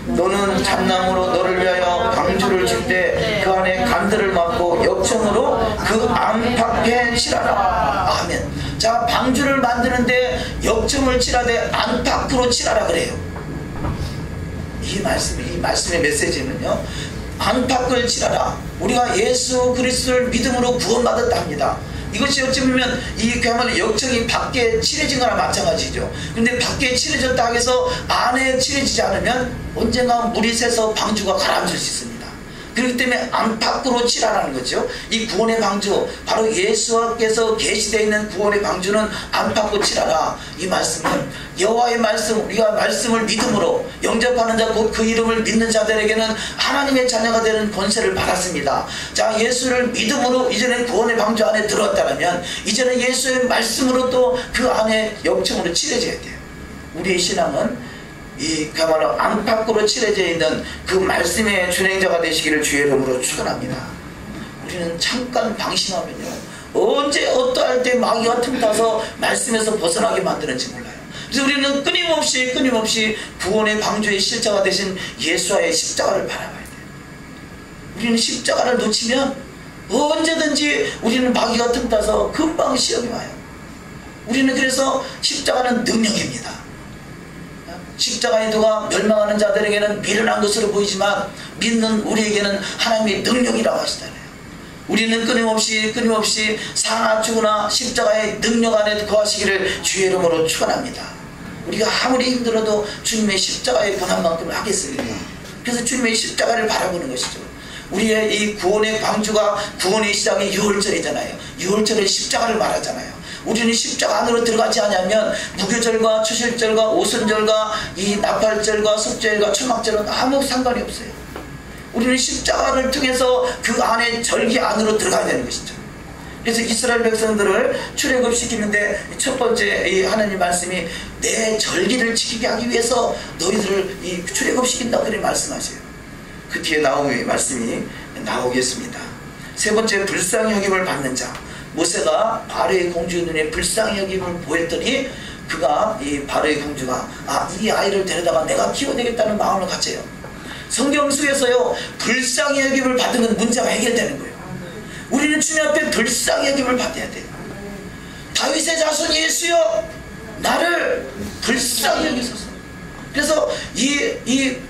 너는 참나무로 너를 위하여 방주를 칠 때 그 안에 간들을 막고 역청으로 그 안팎에 칠하라. 아멘. 자, 방주를 만드는데 역청을 칠하되 안팎으로 칠하라 그래요. 이 말씀의 메시지는요, 안팎을 칠하라. 우리가 예수 그리스도를 믿음으로 구원받았다 합니다. 이것이 어찌 보면 그야말로 역청이 밖에 칠해진 거나 마찬가지죠. 근데 밖에 칠해졌다 해서 안에 칠해지지 않으면 언젠가 물이 새서 방주가 가라앉을 수 있습니다. 그렇기 때문에 안팎으로 칠하라는 거죠. 이 구원의 방주, 바로 예수께서 계시되어 있는 구원의 방주는 안팎으로 칠하라. 이 말씀은 여호와의 말씀, 우리가 말씀을 믿음으로 영접하는 자, 곧 그 이름을 믿는 자들에게는 하나님의 자녀가 되는 권세를 받았습니다. 자, 예수를 믿음으로 이제는 구원의 방주 안에 들어왔다면 이제는 예수의 말씀으로 또 그 안에 영적으로 칠해져야 돼요. 우리의 신앙은 그야말로 안팎으로 칠해져 있는 그 말씀의 준행자가 되시기를 주의 이름으로 축원합니다. 우리는 잠깐 방심하면요, 언제 어떠할 때 마귀가 틈타서 말씀에서 벗어나게 만드는지 몰라요. 그래서 우리는 끊임없이 구원의 방주의 실자가 되신 예수와의 십자가를 바라봐야 돼요. 우리는 십자가를 놓치면 언제든지 우리는 마귀가 틈타서 금방 시험이 와요. 우리는 그래서 십자가는 능력입니다. 십자가의 도가 멸망하는 자들에게는 미련한 것으로 보이지만 믿는 우리에게는 하나님의 능력이라고 하시잖아요. 우리는 끊임없이 사나 죽으나 십자가의 능력 안에 거하시기를 주의 이름으로 축원합니다. 우리가 아무리 힘들어도 주님의 십자가의 권한만큼 하겠습니다. 그래서 주님의 십자가를 바라보는 것이죠. 우리의 이 구원의 방주가, 구원의 시작이 유월절이잖아요. 유월절에 십자가를 말하잖아요. 우리는 십자가 안으로 들어가지 않으면 무교절과 추실절과 오순절과 이 나팔절과 속죄일과 초막절은 아무 상관이 없어요. 우리는 십자가를 통해서 그 안에 절기 안으로 들어가야 되는 것이죠. 그래서 이스라엘 백성들을 출애굽시키는데 첫 번째 이 하나님 말씀이 내 절기를 지키게 하기 위해서 너희들을 이 출애굽시킨다 그렇게 말씀하세요. 그 뒤에 나오는 말씀이 나오겠습니다. 세 번째, 불쌍히 여김을 받는 자. 모세가 바로의 공주의 눈에 불쌍히 여김을 보였더니 그가, 이 바로의 공주가 이 아이를 데려다가 내가 키워내겠다는 마음을 가져요. 성경 속에서요, 불쌍히 여김을 받은 건 문제가 해결되는 거예요. 우리는 주님 앞에 불쌍히 여김을 받아야 돼요. 다윗의 자손 예수여, 나를 불쌍히 여기소서. 그래서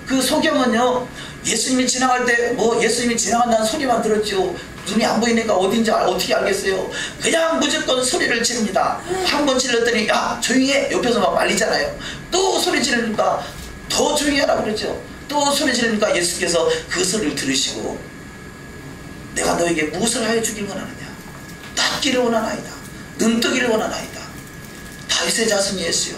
그 소경은요, 예수님이 지나갈 때 예수님이 지나간다는 소리만 들었죠. 눈이 안 보이니까 어딘지 어떻게 알겠어요. 그냥 무조건 소리를 지릅니다. 한 번 질렀더니 야 조용히 해, 옆에서 막 말리잖아요. 또 소리 지르니까 더 조용히 하라고 그랬죠. 또 소리 지르니까 예수께서 그 소리를 들으시고 내가 너에게 무엇을 하여 주길 원하느냐, 낫기를 원하나이다, 눈뜨기를 원하나이다. 다윗의 자손 예수요.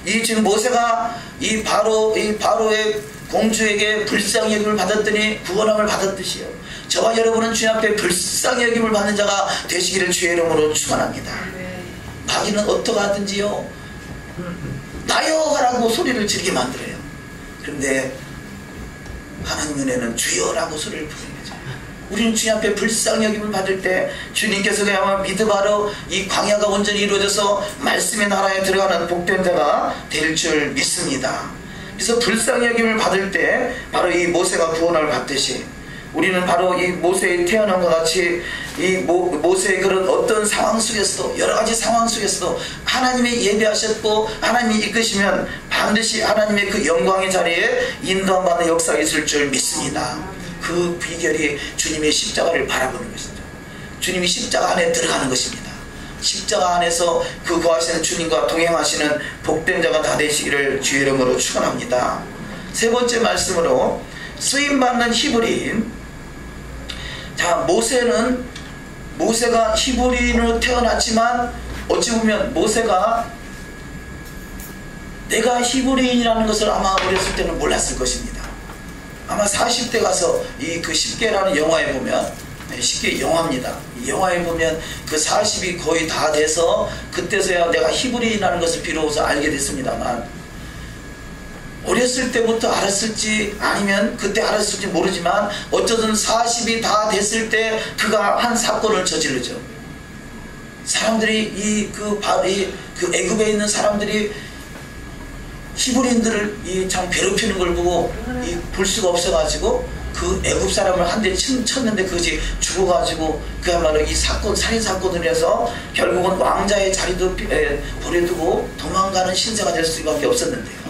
이 지금 모세가 이 바로의 공주에게 불쌍히 여김을 받았더니 구원함을 받았듯이요, 저와 여러분은 주님 앞에 불쌍히 여김을 받는 자가 되시기를 주의 이름으로 축원합니다. 마귀는 어떻게 하든지요, 나여 하라고 소리를 지르게 만들어요. 그런데 하나님 은혜는 주여라고 소리를 부르는 거죠. 우리는 주님 앞에 불쌍히 여김을 받을 때 주님께서 그야말로 믿음으로 이 광야가 온전히 이루어져서 말씀의 나라에 들어가는 복된 자가 될 줄 믿습니다. 그래서 불쌍히 여김을 받을 때 바로 이 모세가 구원을 받듯이 우리는 바로 이 모세의 태어남과 같이 이 모세의 그런 어떤 상황 속에서도, 여러 가지 상황 속에서도 하나님이 예배하셨고 하나님이 이끄시면 반드시 하나님의 그 영광의 자리에 인도함받는 역사가 있을 줄 믿습니다. 그 비결이 주님의 십자가를 바라보는 것이죠. 주님이 십자가 안에 들어가는 것입니다. 십자가 안에서 그 거하시는 주님과 동행하시는 복된 자가 다 되시기를 주의 이름으로 축원합니다. 세 번째 말씀으로 쓰임받는 히브리인. 자, 모세가 히브리인으로 태어났지만 어찌 보면 모세가 내가 히브리인이라는 것을 아마 어렸을 때는 몰랐을 것입니다. 아마 40대 가서 그 10개라는 영화에 보면, 10개 영화입니다. 이 영화에 보면 그 40이 거의 다 돼서 그때서야 내가 히브리인이라는 것을 비로소 알게 됐습니다만, 어렸을 때부터 알았을지 아니면 그때 알았을지 모르지만 어쩌든 40이 다 됐을 때 그가 한 사건을 저지르죠. 사람들이 그 애굽에 있는 사람들이 히브리인들을 참 괴롭히는 걸 보고 볼 수가 없어가지고 그 애굽 사람을 한 대 쳤는데 그것이 죽어가지고 그야말로 이 사건, 살인 사건으로 해서 결국은 왕자의 자리도 버려두고 도망가는 신세가 될 수밖에 없었는데요.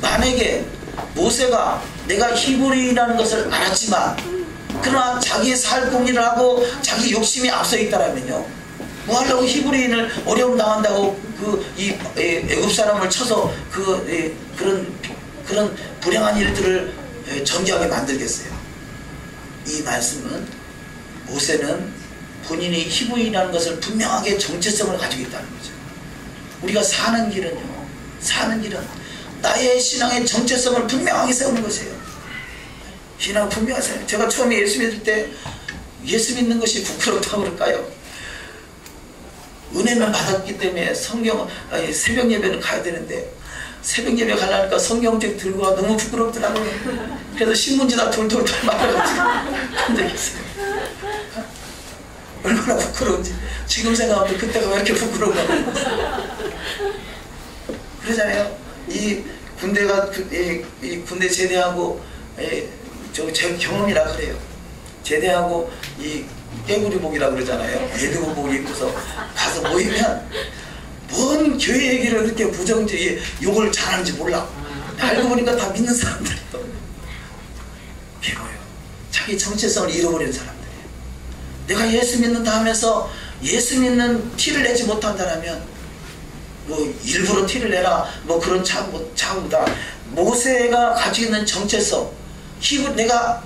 만약에 모세가 내가 히브리인이라는 것을 알았지만 그러나 자기의 살궁리를 하고 자기 욕심이 앞서 있다라면요, 뭐 하려고 히브리인을 어려움 당한다고 이 애굽 사람을 쳐서 그런 불행한 일들을 전개하게 만들겠어요. 이 말씀은 모세는 본인이 히브리라는 것을 분명하게 정체성을 가지고 있다는 거죠. 우리가 사는 길은 나의 신앙의 정체성을 분명하게 세우는 것이에요. 신앙을 분명하게 세우는. 제가 처음에 예수 믿을 때 예수 믿는 것이 부끄럽다고 그럴까요? 은혜는 받았기 때문에 새벽 예배는 가야 되는데 새벽 예배 가려니까 성경책 들고 와 너무 부끄럽더라고요. 그래서 신문지다 돌돌돌 말아가지고 한 적이 있어요. 얼마나 부끄러운지 지금 생각하면 그때가 왜 이렇게 부끄러운가. 그러잖아요. 이 군대 제대하고 제 경험이라 그래요. 제대하고 이 깨구리복이라 그러잖아요. 애드고복 입고서 가서 모이면 뭔 교회 얘기를 그렇게 욕을 잘하는지 몰라. 알고 보니까 다 믿는 사람들이에요. 괴로워요. 자기 정체성을 잃어버리는 사람들이에요. 내가 예수 믿는다 하면서 예수 믿는 티를 내지 못한다면 뭐 일부러 티를 내라 뭐 그런 차우다. 모세가 가지고 있는 정체성, 내가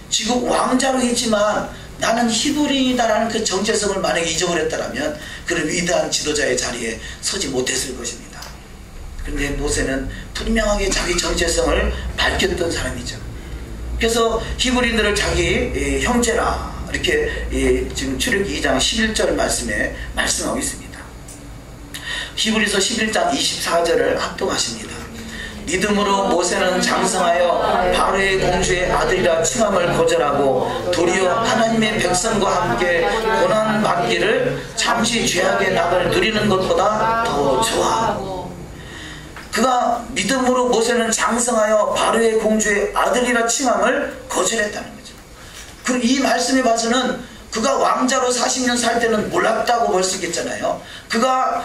지금 왕자로 있지만 나는 히브리인이다라는 그 정체성을 만약에 잊어버렸다면 그런 위대한 지도자의 자리에 서지 못했을 것입니다. 그런데 모세는 분명하게 자기 정체성을 밝혔던 사람이죠. 그래서 히브리인들을 자기 형제라 이렇게 지금 출애굽기 2장 11절 말씀에 말씀하고 있습니다. 히브리서 11장 24절을 합독하십니다. 믿음으로 모세는 장성하여 바로의 공주의 아들이라 칭함을 거절하고 도리어 하나님의 백성과 함께 고난 받기를 잠시 죄악의 낙을 누리는 것보다 더 좋아하고, 그가 믿음으로 모세는 장성하여 바로의 공주의 아들이라 칭함을 거절했다는 거죠. 이 말씀에 봐서는 그가 왕자로 40년 살 때는 몰랐다고 볼 수 있겠잖아요. 그가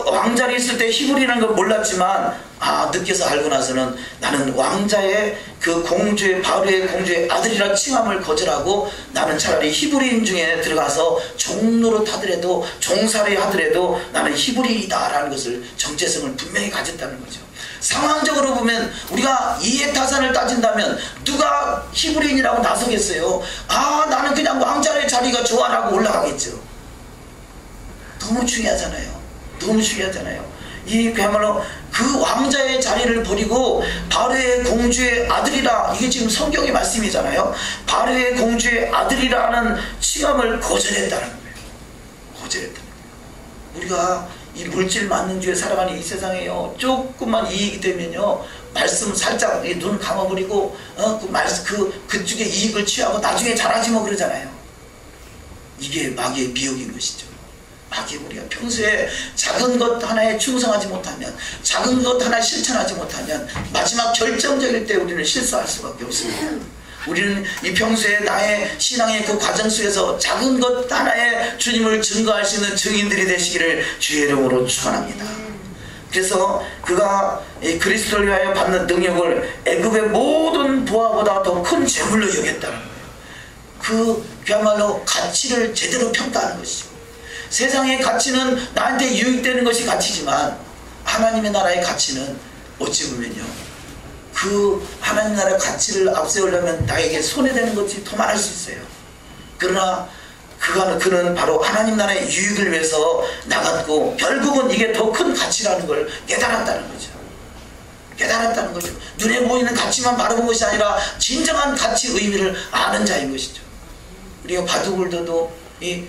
왕자로 있을 때 히브리라는 걸 몰랐지만 늦게서 알고 나서는 나는 왕자의 그 공주의 바로의 공주의 아들이라 칭함을 거절하고 나는 차라리 히브리인 중에 들어가서 종로로 타더라도 종살이 하더라도 나는 히브리이다라는 것을 정체성을 분명히 가졌다는 거죠. 상황적으로 보면 우리가 이해타산을 따진다면 누가 히브리인이라고 나서겠어요? 나는 그냥 왕자의 자리가 좋아라고 올라가겠죠. 너무 중요하잖아요. 그야말로 그 왕자의 자리를 버리고 바로의 공주의 아들이라, 이게 지금 성경의 말씀이잖아요. 바로의 공주의 아들이라는 칭함을 거절했다는 거예요. 우리가 이 물질 만능주의에 살아가는 이 세상에요, 조금만 이익이 되면요 말씀 살짝 눈 감아버리고 그쪽에 이익을 취하고 나중에 잘하지 뭐 그러잖아요. 이게 마귀의 미혹인 것이죠. 우리가 평소에 작은 것 하나에 충성하지 못하면, 작은 것 하나 실천하지 못하면 마지막 결정적일 때 우리는 실수할 수밖에 없습니다. 우리는 이 평소에 나의 신앙의 그 과정 속에서 작은 것 하나에 주님을 증거할 수 있는 증인들이 되시기를 주의 이름으로 축원합니다. 그래서 그가 그리스도를 위하여 받는 능력을 애굽의 모든 보화보다 더 큰 재물로 여겼다는 거예요. 그야말로 가치를 제대로 평가하는 것이죠. 세상의 가치는 나한테 유익되는 것이 가치지만 하나님의 나라의 가치는 어찌 보면요, 그 하나님 나라의 가치를 앞세우려면 나에게 손해되는 것이 더 많을 수 있어요. 그러나 그는 바로 하나님 나라의 유익을 위해서 나갔고 결국은 이게 더 큰 가치라는 걸 깨달았다는 거죠. 눈에 보이는 가치만 바라본 것이 아니라 진정한 가치 의미를 아는 자인 것이죠. 우리가 바둑을둬도 이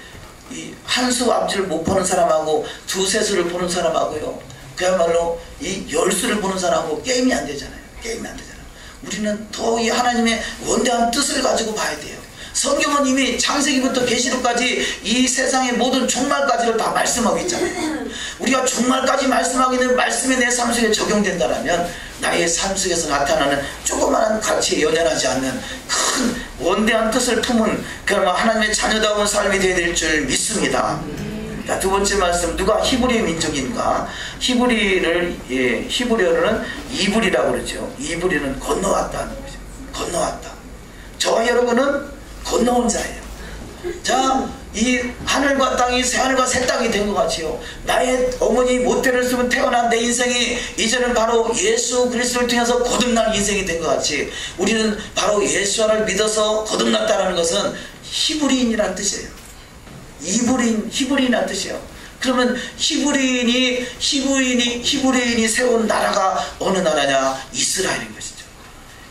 한 수 앞줄을 못 보는 사람하고 두세 수를 보는 사람하고요, 그야말로 이 열수를 보는 사람하고 게임이 안 되잖아요. 우리는 더 이 하나님의 원대한 뜻을 가지고 봐야 돼요. 성경은 이미 창세기부터 계시록까지 이 세상의 모든 종말까지를 다 말씀하고 있잖아요. 우리가 종말까지 말씀하고 있는 말씀이 내 삶 속에 적용된다면 나의 삶 속에서 나타나는 조그마한 가치에 연연하지 않는 큰 원대한 뜻을 품은 그런 하나님의 자녀다운 삶이 되어야 될 줄 믿습니다. 자, 두 번째 말씀, 누가 히브리 민족인가? 히브리어로는 이브리라고 그러죠. 이브리는 건너왔다는 거죠. 건너왔다. 저와 여러분은 건너온 자예요. 자, 이 하늘과 땅이 새하늘과 새 땅이 된 것 같이요. 나의 어머니 모태를 쓰면 태어난 내 인생이 이제는 바로 예수 그리스도를 통해서 거듭난 인생이 된 것 같이 우리는 바로 예수를 믿어서 거듭났다는 것은 히브리인이라는 뜻이에요. 히브리인이라는 뜻이에요. 그러면 히브리인이 세운 나라가 어느 나라냐? 이스라엘인 것이죠.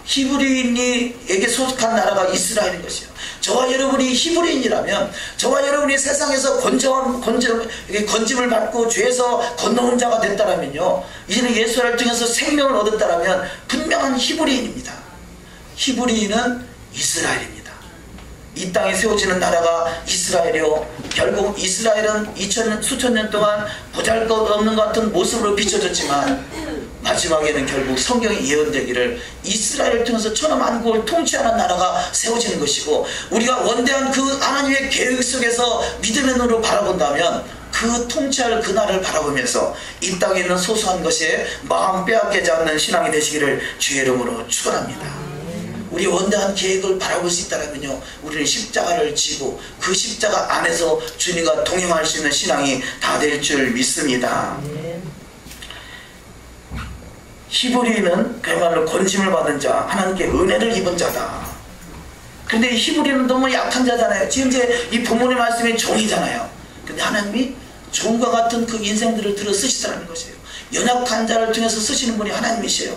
히브리인에게 속한 나라가 이스라엘인 것이요. 저와 여러분이 히브리인이라면, 저와 여러분이 세상에서 건짐을 받고 죄에서 건너온 자가 됐다라면요, 이제는 예수를 통해서 생명을 얻었다라면 분명한 히브리인입니다. 히브리인은 이스라엘입니다. 이 땅에 세워지는 나라가 이스라엘이요, 결국 이스라엘은 수천 년 동안 보잘것없는 것 같은 모습으로 비춰졌지만 마지막에는 결국 성경에 예언되기를 이스라엘을 통해서 천하만국을 통치하는 나라가 세워지는 것이고, 우리가 원대한 그 하나님의 계획 속에서 믿음의 눈으로 바라본다면 그 통치할 그 나라를 바라보면서 이 땅에 있는 소소한 것에 마음 빼앗기지 않는 신앙이 되시기를 주의 이름으로 축원합니다. 우리 원대한 계획을 바라볼 수 있다면요, 우리는 십자가를 지고 그 십자가 안에서 주님과 동행할 수 있는 신앙이 다 될 줄 믿습니다. 히브리는 그야말로 건짐을 받은 자, 하나님께 은혜를 입은 자다. 근데 히브리는 너무 약한 자잖아요. 지금 이제 이 본문의 말씀이 종이잖아요. 근데 하나님이 종과 같은 그 인생들을 들어 쓰시더라는 것이에요. 연약한 자를 통해서 쓰시는 분이 하나님이세요.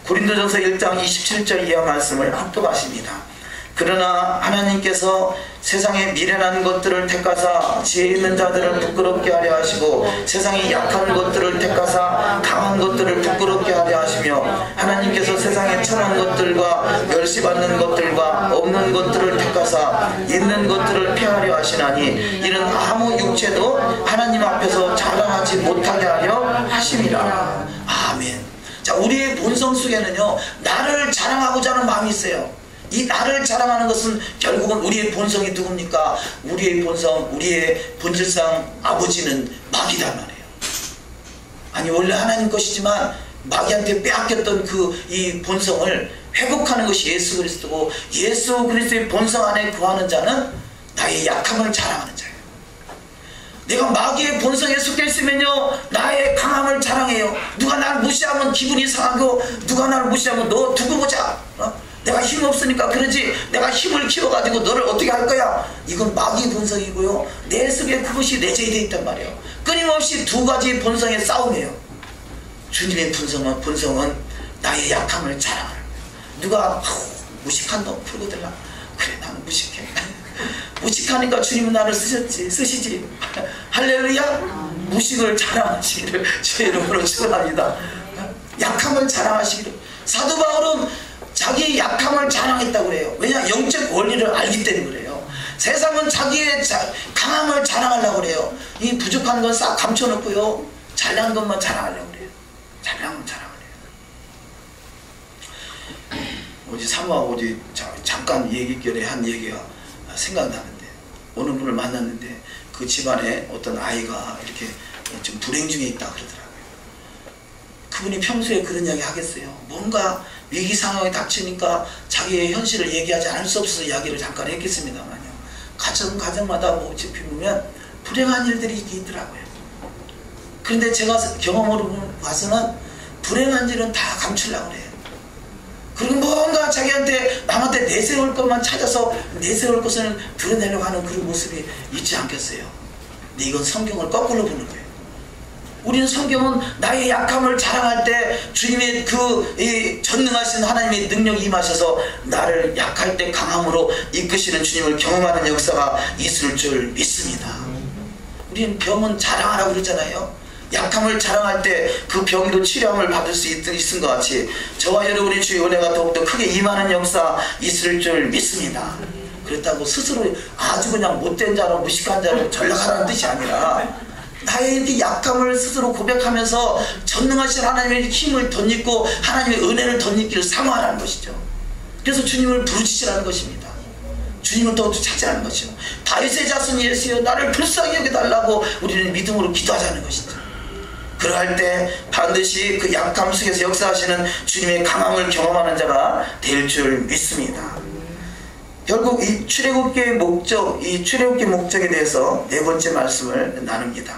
고린도전서 1장 27절 이하 말씀을 합독하십니다. 그러나 하나님께서 세상의 미련한 것들을 택하사 지혜 있는 자들을 부끄럽게 하려 하시고 세상의 약한 것들을 택하사 강한 것들을 부끄럽게 하려 하시며 하나님께서 세상의 천한 것들과 멸시받는 것들과 없는 것들을 택하사 있는 것들을 폐하려 하시나니 이는 아무 육체도 하나님 앞에서 자랑하지 못하게 하려 하심이라. 아멘. 자, 우리의 본성 속에는요, 나를 자랑하고자 하는 마음이 있어요. 이 나를 자랑하는 것은 결국은 우리의 본성이 누굽니까? 우리의 본성, 우리의 본질상 아버지는 마귀단 말이에요. 아니, 원래 하나님 것이지만 마귀한테 빼앗겼던 이 본성을 회복하는 것이 예수 그리스도고, 예수 그리스도의 본성 안에 거하는 자는 나의 약함을 자랑하는 자예요. 내가 마귀의 본성에 속해 있으면요, 나의 강함을 자랑해요. 누가 나를 무시하면 기분이 상하고, 누가 나를 무시하면 너 두고 보자, 내가 힘 없으니까 그러지, 내가 힘을 키워가지고 너를 어떻게 할 거야. 이건 마귀 본성이고요, 내 속에 그것이 내재되어 있단 말이에요. 끊임없이 두 가지 본성의 싸움이에요. 주님의 본성은 나의 약함을 자랑하는 거예요. 누가 무식한 너 풀고 들라, 그래 나는 무식해. 무식하니까 주님은 나를 쓰시지. 할렐루야. 무식을 자랑하시기를 주의 이름으로 축원합니다. 약함을 자랑하시기를. 사도 바울은 자기의 약함을 자랑했다고 그래요. 왜냐? 영적 원리를 알기 때문에 그래요. 세상은 자기의 강함을 자랑하려고 그래요. 이 부족한 건 싹 감춰놓고요, 잘난 것만 자랑하려고 그래요. 잘난 건 자랑하려고 그래요. 어제 사모하고 잠깐 얘기결에 한 얘기가 생각나는데, 어느 분을 만났는데 그 집안에 어떤 아이가 이렇게 좀 불행 중에 있다 그러더라고요. 그분이 평소에 그런 이야기 하겠어요? 뭔가 위기 상황에 닥치니까 자기의 현실을 얘기하지 않을 수 없어서 이야기를 잠깐 했겠습니다만요, 가정마다 뭐 어차피 보면 불행한 일들이 있더라고요. 그런데 제가 경험으로 봐서는 불행한 일은 다 감추려고 그래요. 그리고 뭔가 자기한테 남한테 내세울 것만 찾아서 내세울 것을 드러내려고 하는 그런 모습이 있지 않겠어요? 근데 이건 성경을 거꾸로 보는 거예요. 우리는 성경은 나의 약함을 자랑할 때 주님의 이 전능하신 하나님의 능력이 임하셔서 나를 약할 때 강함으로 이끄시는 주님을 경험하는 역사가 있을 줄 믿습니다. 우리는 병은 자랑하라고 그러잖아요. 약함을 자랑할 때 그 병도 치료함을 받을 수 있은 것 같이 저와 여러분의 주의 은혜가 더욱더 크게 임하는 역사 있을 줄 믿습니다. 그렇다고 스스로 아주 그냥 못된 자로 무식한 자로 전락하라는 뜻이 아니라 나의 이렇게 약함을 스스로 고백하면서 전능하신 하나님의 힘을 덧입고 하나님의 은혜를 덧입기를 사모하라는 것이죠. 그래서 주님을 부르짖으라는 것입니다. 주님을 더욱더 찾으라는 것이죠. 다윗의 자손 예수여 나를 불쌍히 여겨달라고 우리는 믿음으로 기도하자는 것이죠. 그러할 때 반드시 그 약함 속에서 역사하시는 주님의 강함을 경험하는 자가 될 줄 믿습니다. 결국 이 출애굽기의 목적, 이 출애굽기 목적에 대해서 네 번째 말씀을 나눕니다.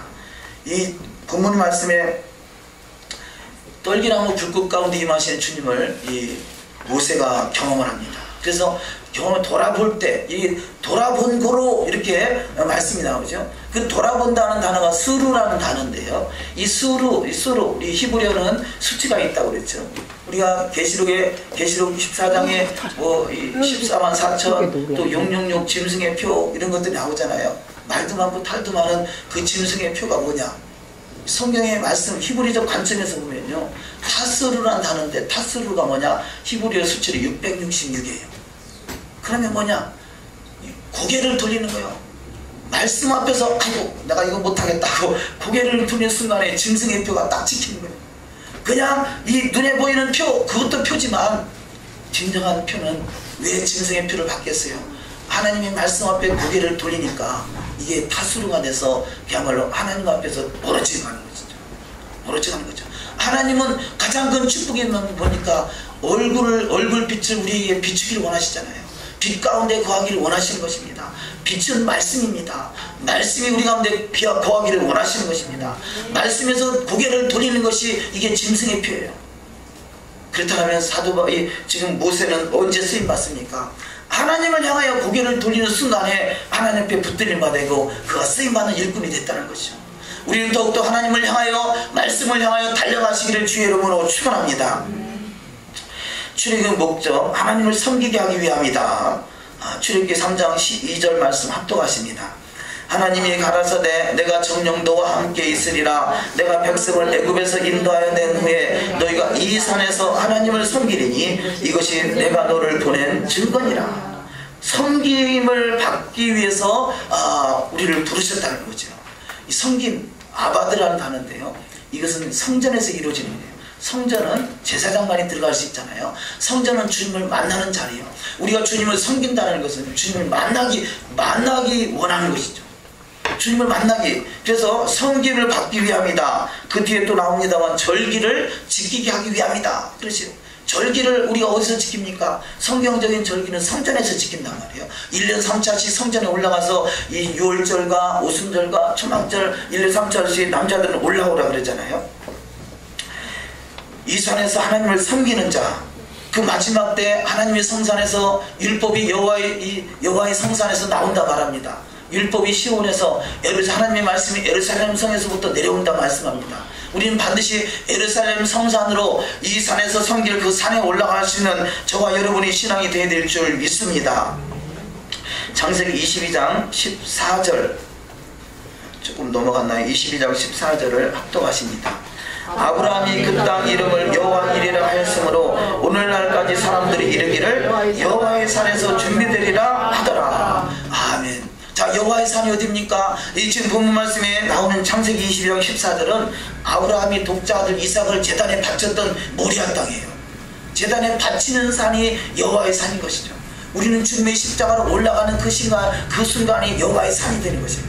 이 본문 말씀에 떨기나무 불꽃 가운데 임하시는 주님을 이 모세가 경험을 합니다. 그래서 경험을 돌아볼 때, 이 돌아본 거로 이렇게 말씀이 나오죠. 그 돌아본다는 단어가 스루라는 단어인데요. 이 스루, 이 히브리어는 수치가 있다고 그랬죠. 우리가 계시록 14장에 뭐 14만 4천, 또 666 짐승의 표 이런 것들이 나오잖아요. 말도 많고 탈도 많은 그 짐승의 표가 뭐냐? 성경의 말씀 히브리적 관점에서 보면요, 타스루라는 단어인데 타스루가 뭐냐? 히브리어 수치로 666이에요. 그러면 뭐냐? 고개를 돌리는 거예요. 말씀 앞에서 아이고 내가 이거 못하겠다고 고개를 돌리는 순간에 짐승의 표가 딱 찍히는 거예요. 그냥 이 눈에 보이는 표, 그것도 표지만 진정한 표는 왜 짐승의 표를 받겠어요? 하나님의 말씀 앞에 고개를 돌리니까 이게 타스루가 돼서 그야말로 하나님 앞에서 멀어지게 가는 거죠. 멀어지게 가는 거죠. 하나님은 가장 큰 축복이 보니까 얼굴빛을 우리에게 비추기를 원하시잖아요. 빛 가운데 거하기를 원하시는 것입니다. 빛은 말씀입니다. 말씀이 우리 가운데 거하기를 원하시는 것입니다. 말씀에서 고개를 돌리는 것이 이게 짐승의 표예요. 그렇다면 지금 모세는 언제 쓰임받습니까? 하나님을 향하여 고개를 돌리는 순간에 하나님 앞에 붙들림받아 되고 그가 쓰임받는 일꾼이 됐다는 것이죠. 우리는 더욱더 하나님을 향하여 말씀을 향하여 달려가시기를 주의 이름으로 축원합니다. 출애굽의 목적, 하나님을 섬기게 하기 위함이다. 출애굽기 3장 2절 말씀 합독하십니다. 하나님이 가라사대 내가 정녕 너와 함께 있으리라. 내가 백성을 애굽에서 인도하여 낸 후에 너희가 이 산에서 하나님을 섬기리니 이것이 내가 너를 보낸 증거니라. 섬김을 받기 위해서 우리를 부르셨다는 거죠. 이 섬김, 아바드라는 단어인데요, 이것은 성전에서 이루어지는 거예요. 성전은 제사장만이 들어갈 수 있잖아요. 성전은 주님을 만나는 자리예요. 우리가 주님을 섬긴다는 것은 주님을 만나기 원하는 것이죠. 주님을 만나기, 그래서 섬김을 받기 위함이다. 그 뒤에 또 나옵니다만 절기를 지키게 하기 위함이다. 그렇지. 절기를 우리가 어디서 지킵니까? 성경적인 절기는 성전에서 지킨단 말이에요. 1년 3차씩 성전에 올라가서 이 유월절과 오순절과 초막절 1년 3차씩 남자들은 올라오라 그러잖아요. 이 산에서 하나님을 섬기는 자, 그 마지막 때 하나님의 성산에서 율법이 여호와의 성산에서 나온다 말합니다. 율법이 시온에서 하나님의 말씀이 예루살렘 성에서부터 내려온다 말씀합니다. 우리는 반드시 예루살렘 성산으로 이 산에서 섬길 그 산에 올라갈 수 있는 저와 여러분이 신앙이 되어야 될 줄 믿습니다. 창세기 22장 14절 조금 넘어갔나요? 22장 14절을 합독하십니다. 아브라함이 그 땅 이름을 여호와 이레라 하였으므로 오늘날까지 사람들이 이르기를 여호와의 산에서 준비되리라 하더라. 아멘. 자, 여호와의 산이 어디입니까? 이 지금 본문 말씀에 나오는 창세기 22장 14절은 아브라함이 독자 아들 이삭을 제단에 바쳤던 모리아 땅이에요. 제단에 바치는 산이 여호와의 산인 것이죠. 우리는 주님의 십자가로 올라가는 그 순간이 여호와의 산이 되는 것이에요.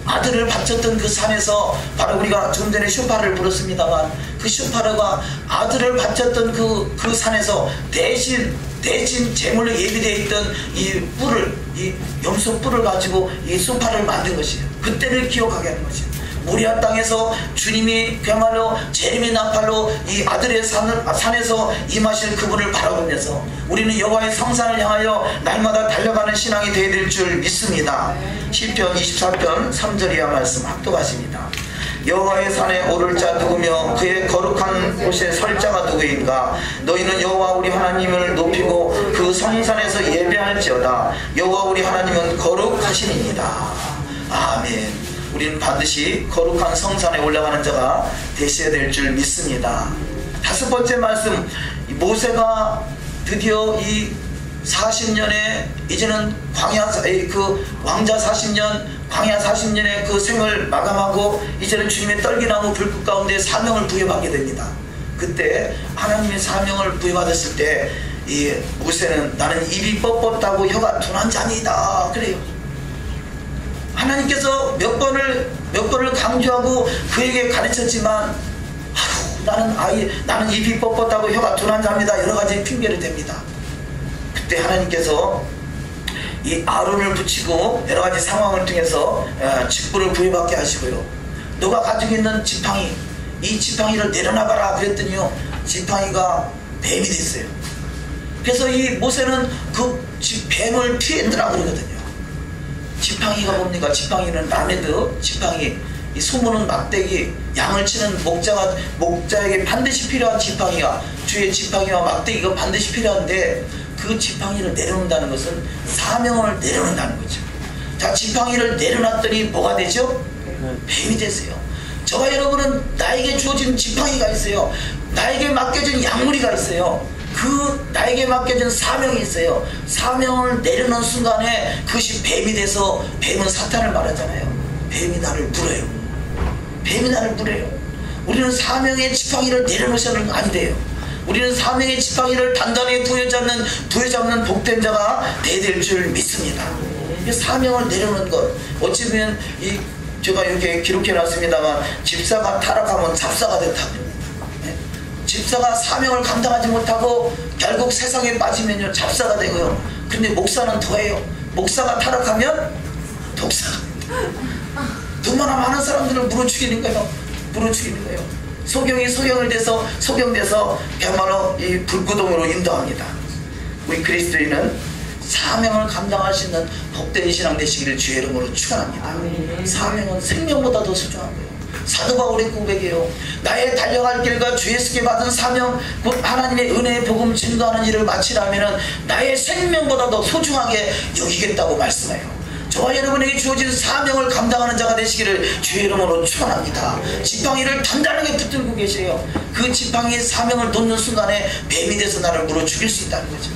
아들을 바쳤던 그 산에서 바로 우리가 좀 전에 쇼파를 불었습니다만 그 쇼파르가 아들을 바쳤던 그 산에서 대신 제물로 예비되어 있던 이 염소 뿔을 가지고 이 소파를 만든 것이에요. 그때를 기억하게 하는 것이에요. 모리아 땅에서 주님이 그야말로 재림의 나팔로 이 아들의 산에서 임하실 그분을 바라보면서 우리는 여호와의 성산을 향하여 날마다 달려가는 신앙이 되어야 될 줄 믿습니다. 시편 24편 3절 이하 말씀 합독하십니다. 여호와의 산에 오를 자 누구며 그의 거룩한 곳에 설 자가 누구인가? 너희는 여호와 우리 하나님을 높이고 그 성산에서 예배할지어다. 여호와 우리 하나님은 거룩하시니이다. 아멘. 우리는 반드시 거룩한 성산에 올라가는 자가 되셔야 될 줄 믿습니다. 다섯 번째 말씀, 모세가 드디어 이 40년에 이제는 왕자 40년, 광야 40년의 그 생을 마감하고 이제는 주님의 떨기나무 불꽃 가운데 사명을 부여받게 됩니다. 그때 하나님의 사명을 부여받았을 때 이 모세는 나는 입이 뻣뻣하고 혀가 둔한 자니이다 그래요. 하나님께서 몇 번을 강조하고 그에게 가르쳤지만 나는 입이 뻣뻣하고 혀가 둔한 자입니다. 여러 가지 핑계를 댑니다. 그때 하나님께서 이 아론을 붙이고 여러 가지 상황을 통해서 직분을 부여받게 하시고요. 너가 가지고 있는 지팡이, 이 지팡이를 내려놔봐라 그랬더니요, 지팡이가 뱀이 됐어요. 그래서 이 모세는 그 뱀을 피했더라 그러거든요. 지팡이가 뭡니까? 지팡이는 라메드, 지팡이, 이 소문은 막대기, 양을 치는 목자에게 반드시 필요한 지팡이가, 주의 지팡이와 막대기가 반드시 필요한데, 그 지팡이를 내려놓는다는 것은 사명을 내려놓는다는 거죠. 자, 지팡이를 내려놨더니 뭐가 되죠? 뱀이 되세요. 저와 여러분은 나에게 주어진 지팡이가 있어요. 나에게 맡겨진 양무리가 있어요. 그 나에게 맡겨진 사명이 있어요. 사명을 내려놓은 순간에 그것이 뱀이 돼서, 뱀은 사탄을 말하잖아요. 뱀이 나를 물어요. 뱀이 나를 물어요. 우리는 사명의 지팡이를 내려놓으셔는 안 돼요. 우리는 사명의 지팡이를 단단히 부여잡는 복된 자가 될 줄 믿습니다. 사명을 내려놓는 것, 어찌 보면 제가 이렇게 기록해놨습니다만, 집사가 타락하면 잡사가 된다고. 집사가 사명을 감당하지 못하고 결국 세상에 빠지면요, 잡사가 되고요. 근데 목사는 더해요. 목사가 타락하면 독사가 된다. 얼마나 많은 사람들을 물어죽이는 거예요. 물어죽이는 거예요. 소경돼서 그야말로 이 불구덩으로 인도합니다. 우리 그리스도인은 사명을 감당할 수 있는 복된 신앙 되시기를 주의 이름으로 축원합니다. 사명은 생명보다 더 소중한 거예요. 사도 바울의 고백이에요. 나의 달려갈 길과 주 예수께 받은 사명, 곧 하나님의 은혜의 복음 증거하는 일을 마치라면은 나의 생명보다 더 소중하게 여기겠다고 말씀해요. 저와 여러분에게 주어진 사명을 감당하는 자가 되시기를 주의 이름으로 축원합니다. 지팡이를 단단하게 붙들고 계세요. 그 지팡이의 사명을 놓는 순간에 뱀이 돼서 나를 물어 죽일 수 있다는 거죠.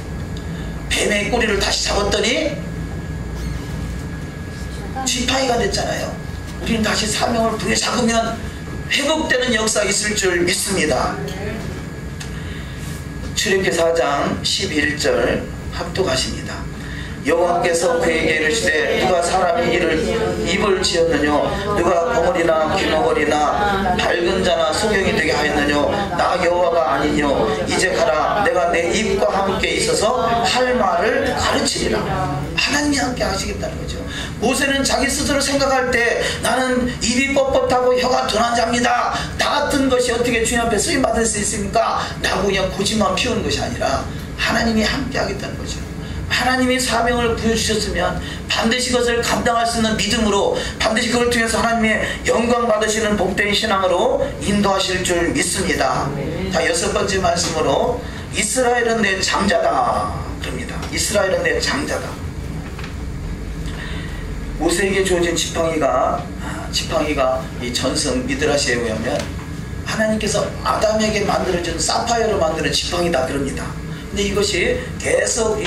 뱀의 꼬리를 다시 잡았더니 지팡이가 됐잖아요. 우리는 다시 사명을 부여잡으면 회복되는 역사가 있을 줄 믿습니다. 출애굽기 4장 11절 합독하십니다. 여호와께서 그에게 이르시되 누가 사람이 입을 지었느뇨, 누가 거물이나 귀머거리나 밝은 자나 소경이 되게 하였느뇨, 나 여호와가 아니뇨. 이제 가라, 내가 내 입과 함께 있어서 할 말을 가르치리라. 하나님이 함께 하시겠다는 거죠. 모세는 자기 스스로 생각할 때 나는 입이 뻣뻣하고 혀가 둔한 자입니다, 나 같은 것이 어떻게 주님 앞에 쓰임받을 수 있습니까? 라고 그냥 고집만 피우는 것이 아니라 하나님이 함께 하겠다는 거죠. 하나님이 사명을 부여주셨으면 반드시 그것을 감당할 수 있는 믿음으로, 반드시 그걸 통해서 하나님의 영광 받으시는 복된 신앙으로 인도하실 줄 믿습니다. 자, 6번째 말씀으로 이스라엘은 내 장자다 그럽니다. 이스라엘은 내 장자다. 모세에게 주어진 지팡이가 이 전승 미드라시에 의하면 하나님께서 아담에게 만들어준 사파이어로 만드는 지팡이다 그럽니다. 근데 이것이 계속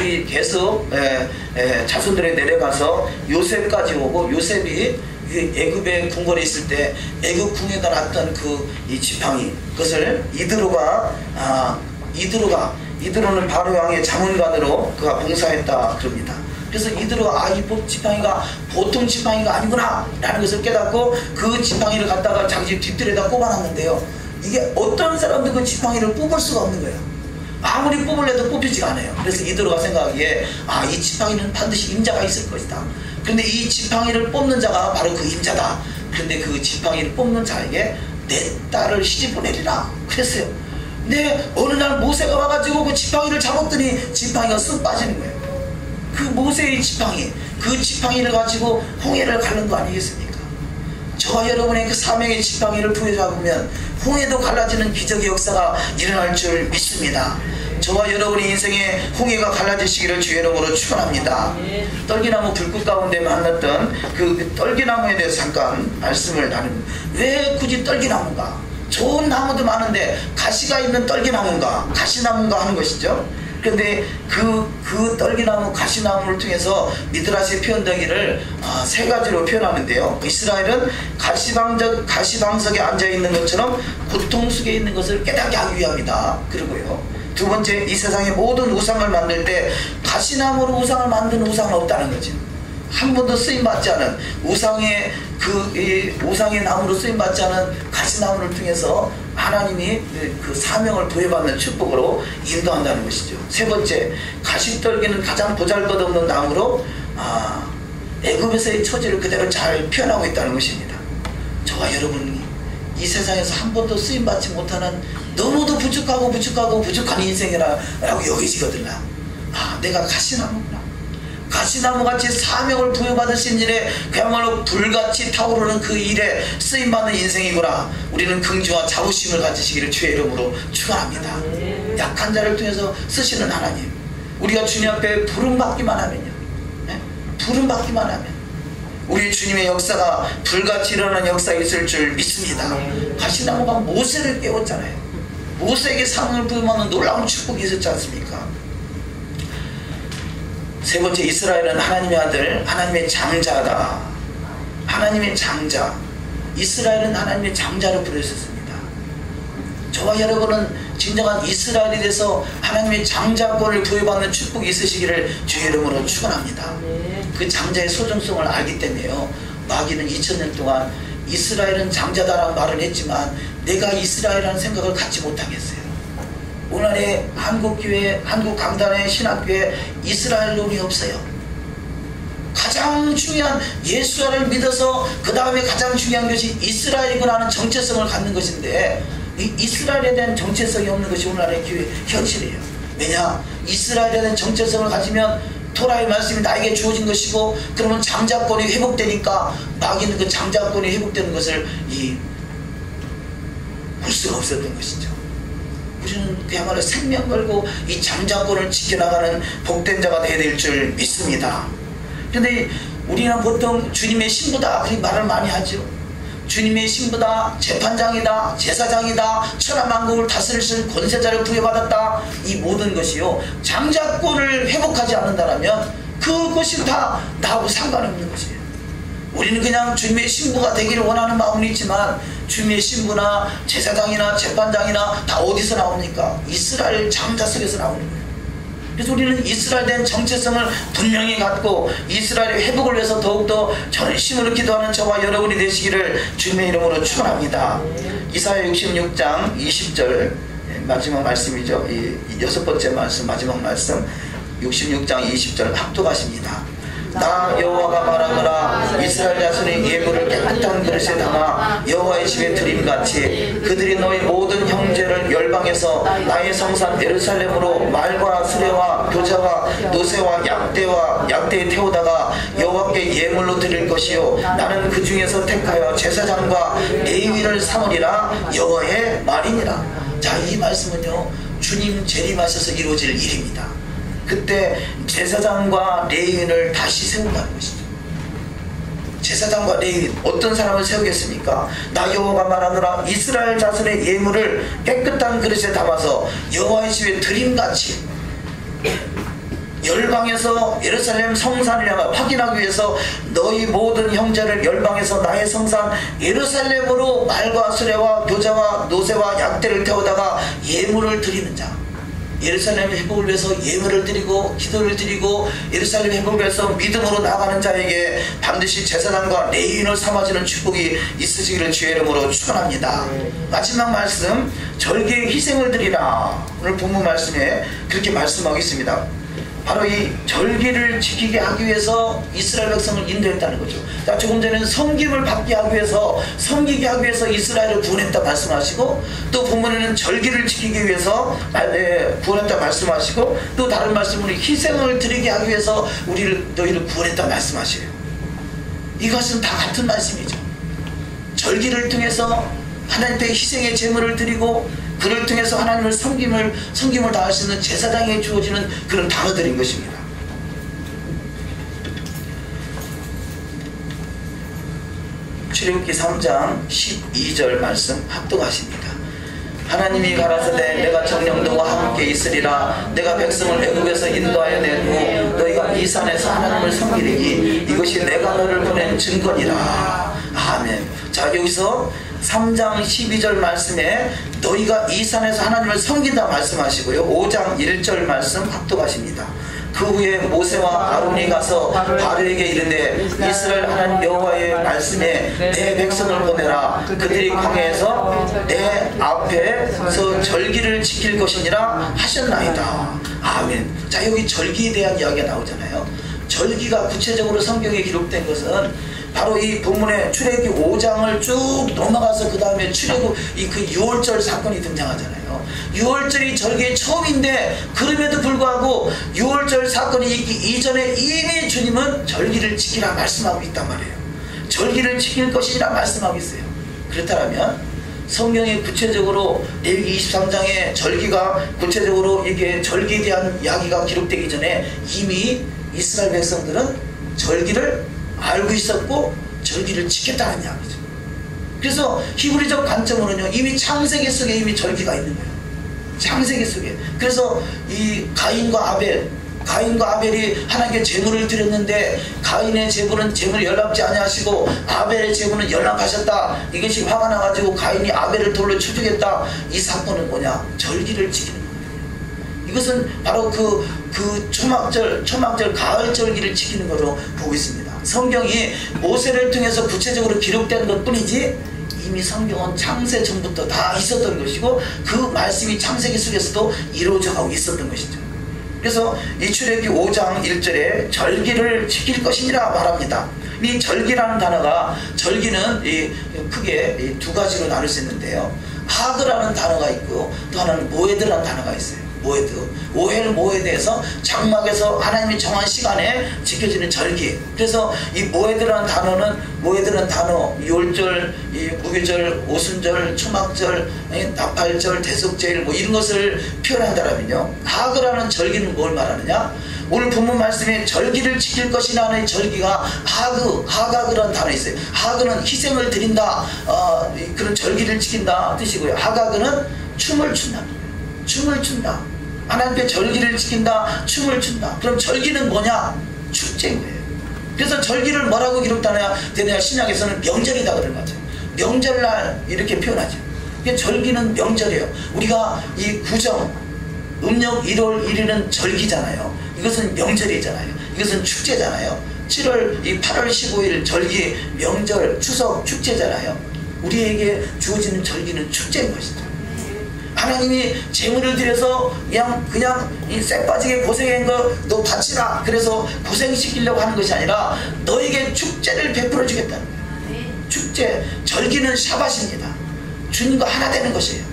자손들에 내려가서 요셉까지 오고, 요셉이 애굽에 궁궐에 있을 때 애굽 궁에다 놨던 이 지팡이, 그것을 이드로는 바로 왕의 자문관으로 그가 봉사했다 그럽니다. 그래서 이드로가 이 지팡이가 보통 지팡이가 아니구나 라는 것을 깨닫고 그 지팡이를 갖다가 자기 집 뒷뜰에다 꼽아놨는데요, 이게 어떤 사람도 그 지팡이를 뽑을 수가 없는 거예요. 아무리 뽑으려도 뽑히지가 않아요. 그래서 이드로가 생각하기에 이 지팡이는 반드시 임자가 있을 것이다. 그런데 이 지팡이를 뽑는 자가 바로 그 임자다. 그런데 그 지팡이를 뽑는 자에게 내 딸을 시집 보내리라 그랬어요. 근데 어느 날 모세가 와가지고 그 지팡이를 잡았더니 지팡이가 쑥 빠지는 거예요. 그 모세의 지팡이, 그 지팡이를 가지고 홍해를 가른 거 아니겠습니까? 저와 여러분의 그 사명의 지팡이를 부여잡으면 홍해도 갈라지는 기적의 역사가 일어날 줄 믿습니다. 저와 여러분의 인생에 홍해가 갈라지시기를 주의 이름으로 축원합니다. 떨기나무 불꽃 가운데 만났던 그 떨기나무에 대해서 잠깐 말씀을 나눕니다. 왜 굳이 떨기나무인가? 좋은 나무도 많은데 가시가 있는 떨기나무인가? 가시나무인가 하는 것이죠. 그런데 그 떨기나무, 가시나무를 통해서 미드라시에 표현되기를 3가지로 표현하는데요. 이스라엘은 가시방석에 앉아있는 것처럼 고통 속에 있는 것을 깨닫게 하기 위함이다. 그리고요, 2번째, 이 세상의 모든 우상을 만들 때 가시나무로 우상을 만드는 우상은 없다는 거죠. 한 번도 쓰임받지 않은 우상의 이 우상의 나무로 쓰임받지 않은 가시나무를 통해서 하나님이 그 사명을 부여받는 축복으로 인도한다는 것이죠. 세 번째, 가시떨기는 가장 보잘것없는 나무로 애굽에서의 처지를 그대로 잘 표현하고 있다는 것입니다. 저와 여러분이 이 세상에서 한 번도 쓰임받지 못하는 너무도 부족한 인생이라고 여기지거든요. 내가 가시나무구나. 가시나무같이 사명을 부여받으신 일에 그야말로 불같이 타오르는 그 일에 쓰임받는 인생이구나. 우리는 긍지와 자부심을 가지시기를 주의 이름으로 축원합니다. 약한 자를 통해서 쓰시는 하나님, 우리가 주님 앞에 부름받기만 하면요, 부름받기만 하면 우리 주님의 역사가 불같이 일어나는 역사가 있을 줄 믿습니다. 가시나무가 모세를 깨웠잖아요. 모세에게 사명을 부여받는 놀라운 축복이 있었지 않습니까? 세 번째, 이스라엘은 하나님의 아들, 하나님의 장자다. 하나님의 장자. 이스라엘은 하나님의 장자로 부르셨습니다. 저와 여러분은 진정한 이스라엘이 돼서 하나님의 장자권을 부여받는 축복이 있으시기를 주의 이름으로 축원합니다. 그 장자의 소중성을 알기 때문에요, 마귀는 2000년 동안 이스라엘은 장자다라는 말을 했지만 내가 이스라엘이라는 생각을 갖지 못하겠어요. 오늘의 한국교회, 한국강단의 신학교에 이스라엘 놈이 없어요. 가장 중요한 예수를 믿어서 그 다음에 가장 중요한 것이 이스라엘이구나 하는 정체성을 갖는 것인데, 이 이스라엘에 대한 정체성이 없는 것이 오늘날의 교회 현실이에요. 왜냐? 이스라엘에 대한 정체성을 가지면 토라의 말씀이 나에게 주어진 것이고, 그러면 장자권이 회복되니까 마귀는 그 장자권이 회복되는 것을 볼 수가 없었던 것이죠. 우리는 그야말로 생명 걸고 이 장자권을 지켜나가는 복된 자가 되어야 될 줄 믿습니다. 그런데 우리는 보통 주님의 신부다 그렇게 말을 많이 하죠. 주님의 신부다, 재판장이다, 제사장이다, 천하만국을 다스릴 권세자를 부여받았다. 이 모든 것이요, 장자권을 회복하지 않는다면 그것이 다 나하고 상관없는 것이에요. 우리는 그냥 주님의 신부가 되기를 원하는 마음은 있지만 주님의 신부나 제사장이나 재판장이나 다 어디서 나옵니까? 이스라엘 장자 속에서 나오는 거예요. 그래서 우리는 이스라엘에 대한 정체성을 분명히 갖고 이스라엘의 회복을 위해서 더욱더 전심으로 기도하는 저와 여러분이 되시기를 주님의 이름으로 축원합니다. 이사야 66장 20절 마지막 말씀이죠. 이 여섯 번째 말씀, 마지막 말씀 66장 20절 합독하십니다. 나 여호와가 말하노라. 이스라엘 자손의 예물을 깨끗한 그릇에 담아 여호와의 집에 드림같이 그들이 너희 모든 형제를 열방에서 나의 성산 예루살렘으로 말과 수레와 교자와 노새와 약대에 태우다가 여호와께 예물로 드릴 것이요 나는 그 중에서 택하여 제사장과 레위인을 삼으리라. 여호와의 말이니라. 자, 이 말씀은요, 주님 재림하셔서 이루어질 일입니다. 그때 제사장과 레위인을 다시 세운다는 것이죠. 제사장과 레위인, 어떤 사람을 세우겠습니까? 나 여호와가 말하노라. 이스라엘 자손의 예물을 깨끗한 그릇에 담아서 여호와의 집에 드림같이 열방에서 예루살렘 성산을 향해 확인하기 위해서 너희 모든 형제를 열방에서 나의 성산 예루살렘으로 말과 수레와 교자와 노새와 약대를 태우다가 예물을 드리는 자, 예루살렘 회복을 위해서 예물을 드리고 기도를 드리고 예루살렘 회복을 위해서 믿음으로 나가는 자에게 반드시 제사장과 레위인을 삼아주는 축복이 있으시기를 주의 이름으로 축원합니다. 마지막 말씀, 절개의 희생을 드리라. 오늘 본문 말씀에 그렇게 말씀하고 있습니다. 바로 이 절기를 지키게 하기 위해서 이스라엘 백성을 인도했다는 거죠. 자, 조금 전에는 섬김을 받게 하기 위해서, 섬기게 하기 위해서 이스라엘을 구원했다 말씀하시고, 또 본문에는 절기를 지키기 위해서 구원했다 말씀하시고, 또 다른 말씀으로 희생을 드리게 하기 위해서 너희를 구원했다 말씀하시고요. 이것은 다 같은 말씀이죠. 절기를 통해서 하나님께 희생의 제물을 드리고, 그를 통해서 하나님을 섬김을 다할 수 있는 제사장에게 주어지는 그런 단어들인 것입니다. 출애굽기 3장 12절 말씀 합독하십니다. 하나님이 가라사대 내가 정령도와 함께 있으리라. 내가 백성을 애굽에서 인도하여 내고 너희가 이 산에서 하나님을 섬기리니 이것이 내가 너를 보낸 증거니라. 아멘. 자, 여기서 3장 12절 말씀에 너희가 이 산에서 하나님을 섬긴다 말씀하시고요, 5장 1절 말씀 합독하십니다. 그 후에 모세와 아론이 가서 바로에게 이르되 이스라엘 하나님 여호와의 말씀에 내 백성을 보내라. 그들이 광야에서 내 앞에서 절기를 지킬 것이니라 하셨나이다. 아멘. 자, 여기 절기에 대한 이야기가 나오잖아요. 절기가 구체적으로 성경에 기록된 것은 바로 이 본문의 출애굽기 5장을 쭉 넘어가서 그 다음에 출애굽 그 6월절 사건이 등장하잖아요. 6월절이 절기의 처음인데 그럼에도 불구하고 6월절 사건이 있기 이전에 이미 주님은 절기를 지키라 말씀하고 있단 말이에요. 절기를 지킬 것이라 말씀하고 있어요. 그렇다면 성경에 구체적으로 레위기 23장에 절기가 구체적으로 이게 절기에 대한 이야기가 기록되기 전에 이미 이스라엘 백성들은 절기를 알고 있었고 절기를 지켰다는 이야기죠. 그래서 히브리적 관점으로는요, 이미 창세기 속에 이미 절기가 있는 거예요. 창세기 속에. 그래서 이 가인과 아벨이 하나님께 제물을 드렸는데 가인의 제물은 제물 연락지 아니하시고 아벨의 제물은 연락하셨다. 이것이 화가 나가지고 가인이 아벨을 돌로 추죽했다. 이 사건은 뭐냐? 절기를 지키는 거예요. 이것은 바로 그 초막절 가을 절기를 지키는 것으로 보고 있습니다. 성경이 모세를 통해서 구체적으로 기록된 것 뿐이지 이미 성경은 창세 전부터 다 있었던 것이고 그 말씀이 창세기 속에서도 이루어져 가고 있었던 것이죠. 그래서 이 출애굽기 5장 1절에 절기를 지킬 것이니라 말합니다. 이 절기라는 단어가, 절기는 크게 두 가지로 나눌 수 있는데요. 하그라는 단어가 있고 또 하나는 모에드라는 단어가 있어요. 모에드에서 장막에서 하나님이 정한 시간에 지켜지는 절기. 그래서 이 모에드라는 단어, 6월절, 무교절, 오순절, 초막절, 나팔절, 대속제일 뭐 이런 것을 표현한다면요. 하그라는 절기는 뭘 말하느냐? 오늘 본문 말씀에 절기를 지킬 것이라는 절기가 하가그라는 단어 있어요. 하그는 희생을 드린다, 그런 절기를 지킨다 뜻이고요. 하가그는 춤을 춘다. 춤을 춘다. 하나님께 절기를 지킨다, 춤을 춘다. 그럼 절기는 뭐냐? 축제인 거예요. 그래서 절기를 뭐라고 기록되냐? 신약에서는 명절이다 그러는 거죠. 명절날 이렇게 표현하죠. 절기는 명절이에요. 우리가 이 구정, 음력 1월 1일은 절기잖아요. 이것은 명절이잖아요. 이것은 축제잖아요. 8월 15일 절기, 명절, 추석, 축제잖아요. 우리에게 주어지는 절기는 축제인 것이죠. 하나님이 재물을 들여서 그냥 이 쎄빠지게 고생한 거 너 바치라 그래서 고생시키려고 하는 것이 아니라 너에게 축제를 베풀어 주겠다는 거예요. 축제, 절기는 샤밧입니다. 주님과 하나 되는 것이에요.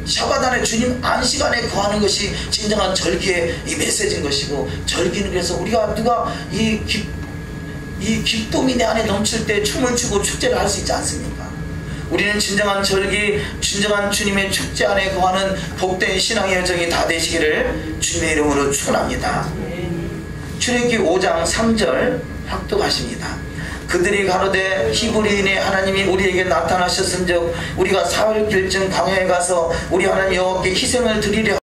샤밧 안에 주님 안식안에 거하는 것이 진정한 절기의 이 메시지인 것이고, 절기는 그래서 우리가 누가 이 기쁨이 내 안에 넘칠 때 춤을 추고 축제를 할 수 있지 않습니까? 우리는 진정한 절기, 진정한 주님의 축제 안에 거하는 복된 신앙의 여정이 다 되시기를 주님의 이름으로 축원합니다. 출애굽기 5장 3절 확독하십니다. 그들이 가로되 히브리인의 하나님이 우리에게 나타나셨은즉 우리가 사흘길쯤 광야에 가서 우리 하나님 여호와께 희생을 드리려